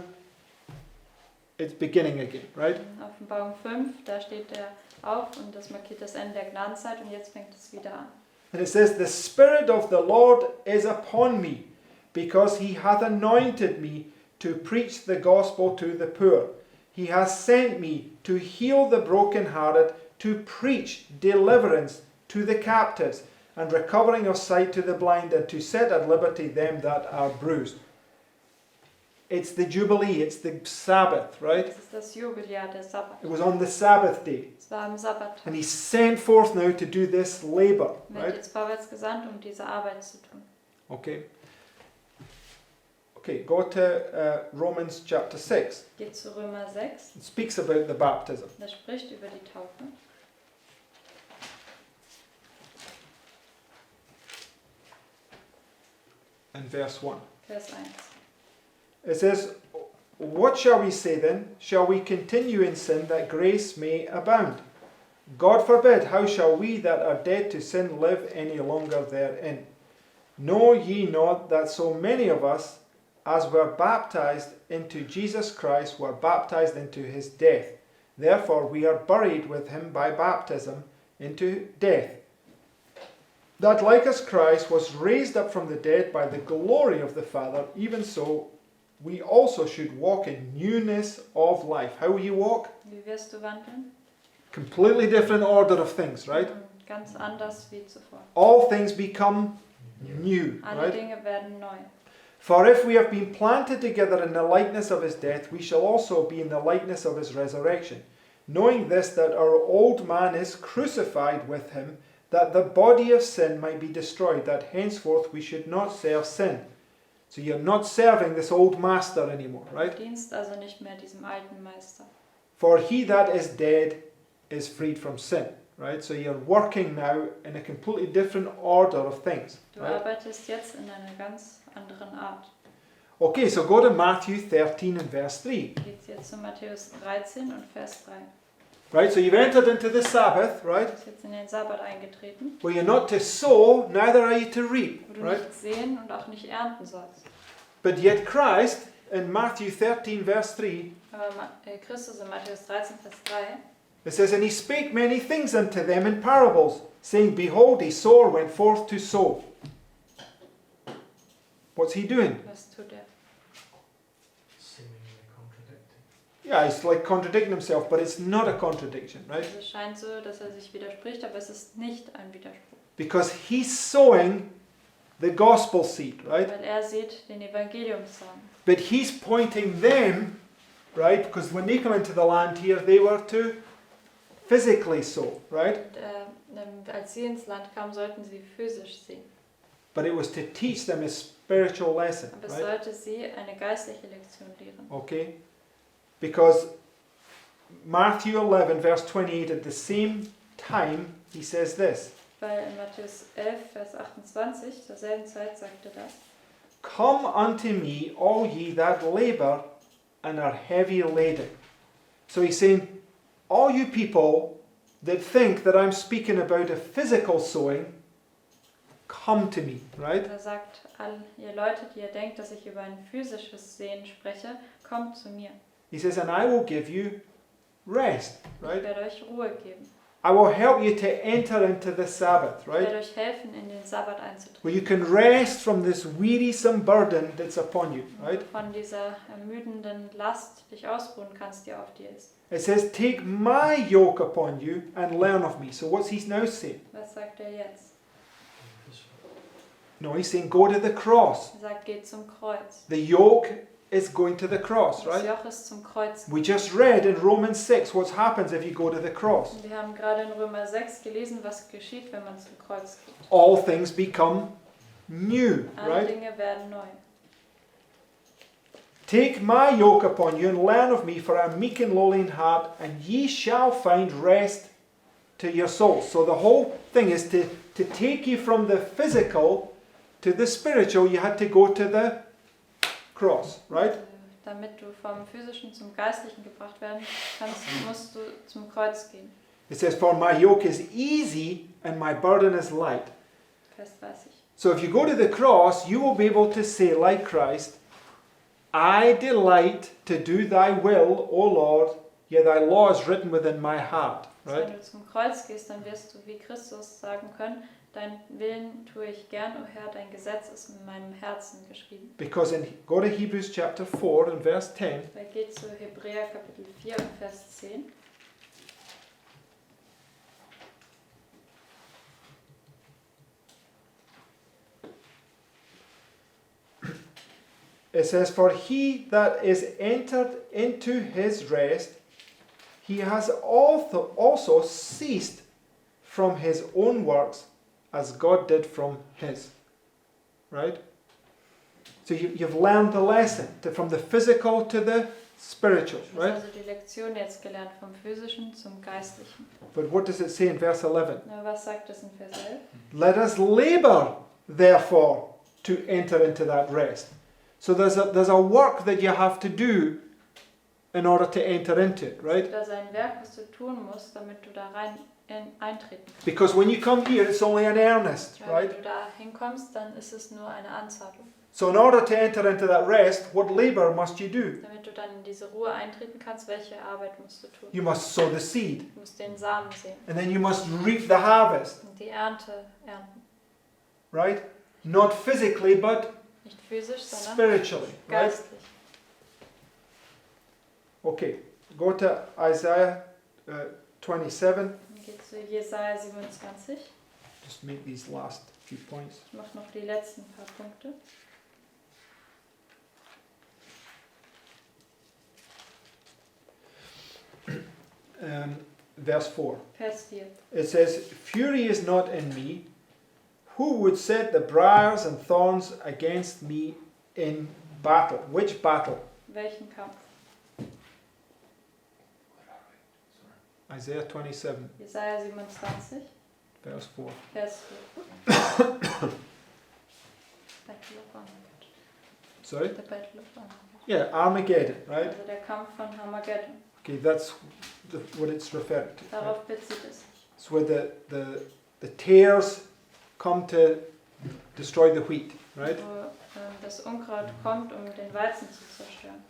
it's beginning again, right? In Offenbarung 5, da steht er auf und das markiert das Ende der Gnadenzeit und jetzt fängt es wieder an. And it says, "The Spirit of the Lord is upon me, because he hath anointed me to preach the gospel to the poor. He has sent me to heal the brokenhearted, to preach deliverance to the captives, and recovering of sight to the blind, and to set at liberty them that are bruised." It's the Jubilee, it's the Sabbath, right? Das ist das Jubeljahr, der Sabbat. It was on the Sabbath day. Es war am Sabbat. And he's sent forth now to do this labor, Wird right? jetzt vorwärts gesandt, um diese Arbeit zu tun. Okay. Okay, go to Romans chapter 6. Geht zu Römer 6. It speaks about the baptism. Das spricht über die Taufe. In verse 1. Vers 1. It says, "What shall we say then? Shall we continue in sin that grace may abound? God forbid, how shall we that are dead to sin live any longer therein? Know ye not that so many of us, as we're baptized into Jesus Christ, we're baptized into his death. Therefore we are buried with him by baptism into death, that like as Christ was raised up from the dead by the glory of the Father, even so we also should walk in newness of life. How will you walk? Wie wirst du wandeln? Completely different order of things, right? Ganz anders wie zuvor. All things become new, Alle right? Dinge werden neu. For if we have been planted together in the likeness of his death, we shall also be in the likeness of his resurrection. Knowing this, that our old man is crucified with him, that the body of sin might be destroyed, that henceforth we should not serve sin. So you're not serving this old master anymore, right? Du dienst also nicht mehr diesem alten Meister. For he that is dead is freed from sin, right? So you're working now in a completely different order of things. Du Right? arbeitest jetzt in einer ganz anderen Art. Okay, so go to Matthew 13 and verse 3. Geht jetzt zu Matthäus 13 und Vers 3. Right, so you've entered into the Sabbath, Du right? bist jetzt in den Sabbat eingetreten, Where you're not to sow, neither are you to reap, wo du right? nicht säen und auch nicht ernten sollst. But yet Christ, in Matthew 13 verse 3, Aber Christus in Matthäus 13, Vers 3, it says, And he spake many things unto them in parables, saying, Behold, a sower went forth to sow. What's he doing? was tut er? Seemingly contradicting. Yeah, he's like contradicting himself, but it's not a contradiction, right? Also es scheint so, dass er sich widerspricht, aber es ist nicht ein Widerspruch. Because he's sowing the gospel seed, right? Weil er sieht den Evangeliumssamen. But he's pointing them, right? Because when they come into the land here, they were to physically sow, right? Und, als sie ins Land kamen, sollten sie physisch sehen. But it was to teach them a spiritual lesson, Aber es right? sollte sie eine geistliche Lektion lehren. Okay? Because Matthew 11, verse 28, at the same time, he says this. Weil in Matthäus 11, Vers 28, zur selben Zeit sagte das: Come unto me, all ye that labor and are heavy laden. So he's saying, all you people that think that I'm speaking about a physical sowing, come to me, right? Er sagt, all ihr Leute, die ihr denkt, dass ich über ein physisches Sehen spreche, kommt zu mir. He says, and I will give you rest, Ich right? werde euch Ruhe geben. I will help you to enter into the Sabbath, Ich werde right? euch helfen, in den Sabbat einzutreten. Where you can rest from this wearisome burden that's upon you, Wo right? du von dieser ermüdenden Last dich ausruhen kannst, die auf dir ist. It says, take my yoke upon you and learn of me. So what's he now saying? Was sagt er jetzt? No, he's saying, go to the cross. Er sagt, geht zum Kreuz. The yoke is going to the cross, Das right? Joch ist zum Kreuz. We just read in Romans 6 what happens if you go to the cross. Und wir haben gerade in Römer 6 gelesen, was geschieht, wenn man zum Kreuz geht. All things become new, Alle right? Dinge werden neu. Take my yoke upon you and learn of me, for I am meek and lowly in heart, and ye shall find rest to your souls. So the whole thing is to take you from the physical to the spiritual, you had to go to the cross, right? Damit du vom Physischen zum Geistlichen gebracht werden kannst, musst du zum Kreuz gehen. It says, for my yoke is easy and my burden is light. Vers 30. So if you go to the cross, you will be able to say, like Christ, I delight to do thy will, O Lord, yea, thy law is written within my heart. Also Right? wenn du zum Kreuz gehst, dann wirst du wie Christus sagen können, dein Willen tue ich gern, o Herr, dein Gesetz ist in meinem Herzen geschrieben. Because go to Hebrews chapter 4 and verse 10. Da geht zu Hebräer Kapitel 4 und Vers 10. It says, for he that is entered into his rest, he has also ceased from his own works as God did from his. Right? So you've learned the lesson from the physical to the spiritual, Du hast right? also die Lektion jetzt gelernt, vom Physischen zum Geistlichen. But what does it say in verse 11? Na, was sagt es in Vers 11? Let us labor, therefore, to enter into that rest. So there's a work that you have to do in order to enter into it, right? Da ist ein Werk, was du tun musst, damit du da rein eintreten kannst. Because when you come here, it's only an earnest, Weil right? wenn du da hinkommst, dann ist es nur eine Anzahlung. So in order to enter into that rest, what labor must you do? Damit du dann in diese Ruhe eintreten kannst, welche Arbeit musst du tun? You must sow the seed, Du musst den Samen sehen and then you must reap the harvest, und die Ernte ernten. right? Not physically, but Nicht physisch, sondern spiritually, right? geistlich. Okay, go to Isaiah 27. Dann geht zu Jesaja 27. Just make these last few points. Ich mache noch die letzten paar Punkte. Verse 4. Vers 4. It says, "Fury is not in me. Who would set the briars and thorns against me in battle?" Which battle? Welchen Kampf? Isaiah 27, Jesaja 27, verse 4. Vers 4. Battle of Armageddon. Sorry? The Battle of Armageddon. Yeah, Armageddon, right? Also der Kampf von Armageddon. Okay, that's what it's referring to. Right? Darauf bezieht es sich. It's where the tares come to destroy the wheat, right? Wo das Unkraut kommt, um den Weizen zu zerstören.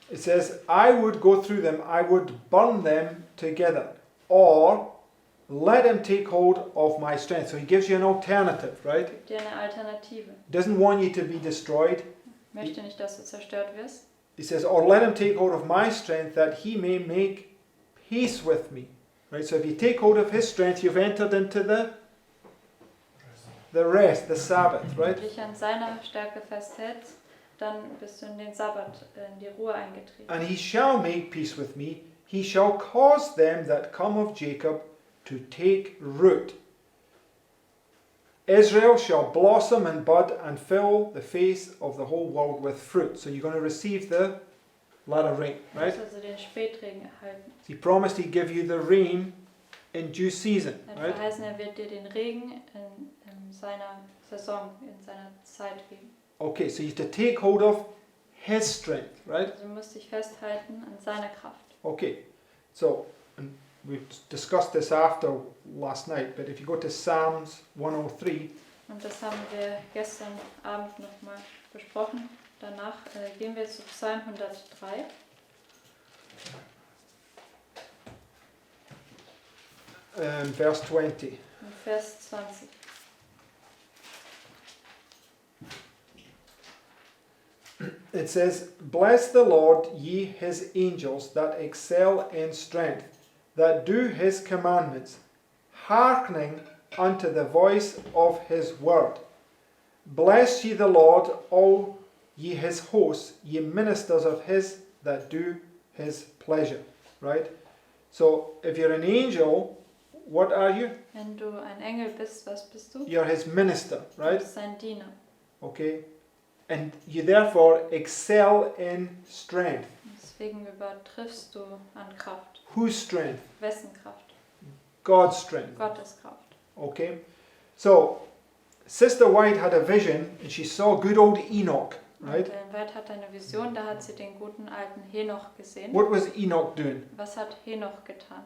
It says, "I would go through them, I would burn them together, or let him take hold of my strength." So he gives you an alternative, right? Gibt dir eine Alternative. Doesn't want you to be destroyed. Möchte nicht, dass du zerstört wirst. He says, "Or let him take hold of my strength, that he may make peace with me." Right? So if you take hold of his strength, you've entered into the rest, the Sabbath, right? Wenn du dich an seiner Stärke festhältst, dann bist du in den Sabbat, in die Ruhe eingetreten. "And he shall make peace with me, he shall cause them that come of Jacob to take root. Israel shall blossom and bud and fill the face of the whole world with fruit." So you're going to receive the latter rain, Du right? musst also den Spätregen erhalten. He promised he'd give you the rain in due season, Er hat right? verheißen, er wird dir den Regen in seiner Saison, in seiner Zeit geben. Okay, so you have to take hold of his strength, right? Also du musst dich festhalten an seiner Kraft. Okay, so and we've discussed this after last night, but if you go to Psalms 103, Und das haben wir gestern Abend nochmal besprochen. Danach gehen wir zu Psalm 103. Verse 20. Und Vers 20. It says, "Bless the Lord, ye his angels that excel in strength, that do his commandments, hearkening unto the voice of his word. Bless ye the Lord, all ye his hosts, ye ministers of his that do his pleasure." Right? So if you're an angel, what are you? Wenn du ein Engel bist, was bist du? You're his minister, Du right? bist sein Diener. Okay? And you therefore excel in strength. Deswegen übertriffst du an Kraft. Whose strength? Wessen Kraft? God's strength. Gottes Kraft. Okay? So, Sister White had a vision and she saw good old Enoch, right? Und White hat eine Vision, da hat sie den guten alten Henoch gesehen. What was Enoch doing? Was hat Henoch getan?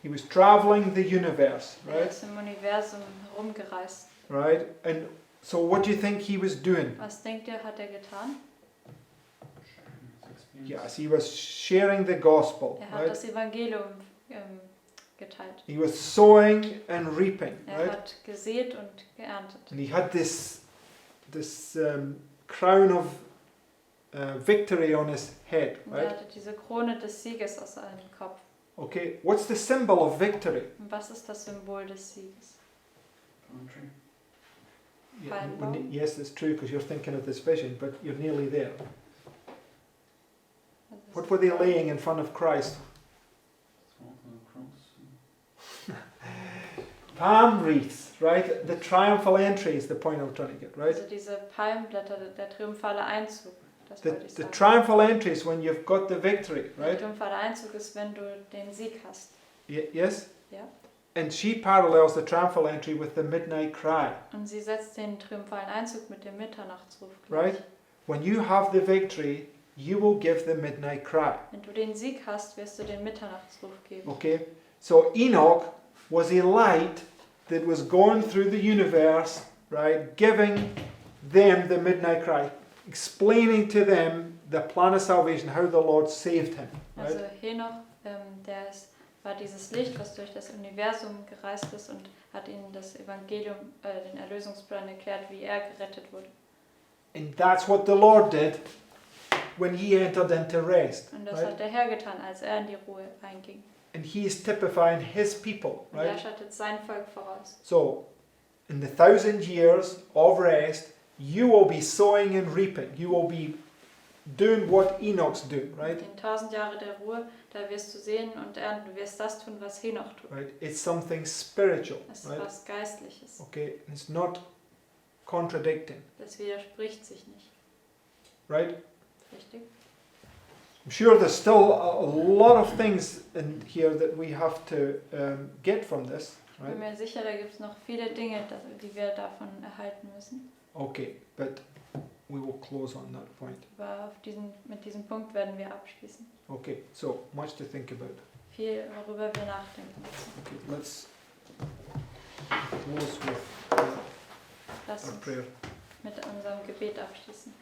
He was traveling the universe, Er right? ist im Universum herumgereist. Right? And so what do you think he was doing? Was denkt ihr, hat er getan? Yes, he was sharing the gospel, Er hat right? das Evangelium geteilt. He was sowing and reaping, Er right? hat gesät und geerntet. And he had this crown of victory on his head, Und er right? hatte diese Krone des Sieges aus seinem Kopf. Okay, what's the symbol of victory? Und was ist das Symbol des Sieges? Yeah, Palmbaum. yes, it's true because you're thinking of this vision, but you're nearly there. Also What were they laying in front of Christ? Palm wreaths, right? The triumphal entry is the point I'm trying to get, right? Also diese Palmblätter, der triumphale Einzug. Das wollte ich The sagen. triumphal entry is when you've got the victory, Der right? triumphale Einzug ist, wenn du den Sieg hast. Yes? Ja. And she parallels the triumphal entry with the midnight cry, Und sie setzt den triumphalen Einzug mit dem Mitternachtsruf right? gleich. When you have the victory, you will give the midnight cry. Wenn du den Sieg hast, wirst du den Mitternachtsruf geben. Okay? So Enoch was a light that was going through the universe, right, giving them the midnight cry, explaining to them the plan of salvation, how the Lord saved him. Right? Also Henoch, war dieses Licht, was durch das Universum gereist ist und hat ihnen das Evangelium, den Erlösungsplan erklärt, wie er gerettet wurde. And that's what the Lord did when he entered into rest. Und das Right? hat der Herr getan, als er in die Ruhe einging. And he is typifying his people. Und er Right? schattet sein Volk voraus. So, in the 1,000 years of rest, you will be sowing and reaping. You will be doing what Enoch's doing, right? In 1000 Jahre der Ruhe, da wirst du sehen und ernten, du wirst das tun, was Henoch tut. Right? It's something spiritual, Das ist right? was Geistliches. Okay, it's not contradicting, Das widerspricht sich nicht. right? Richtig? I'm sure there's still a lot of things in here that we have to get from this, Ich bin right? mir sicher, da gibt es noch viele Dinge, die wir davon erhalten müssen. Okay, but we will close on that point. Aber mit diesem Punkt werden wir abschließen. Okay, so much to think about. Viel, worüber wir nachdenken müssen. Okay, let's close with Lass our uns prayer. mit unserem Gebet abschließen.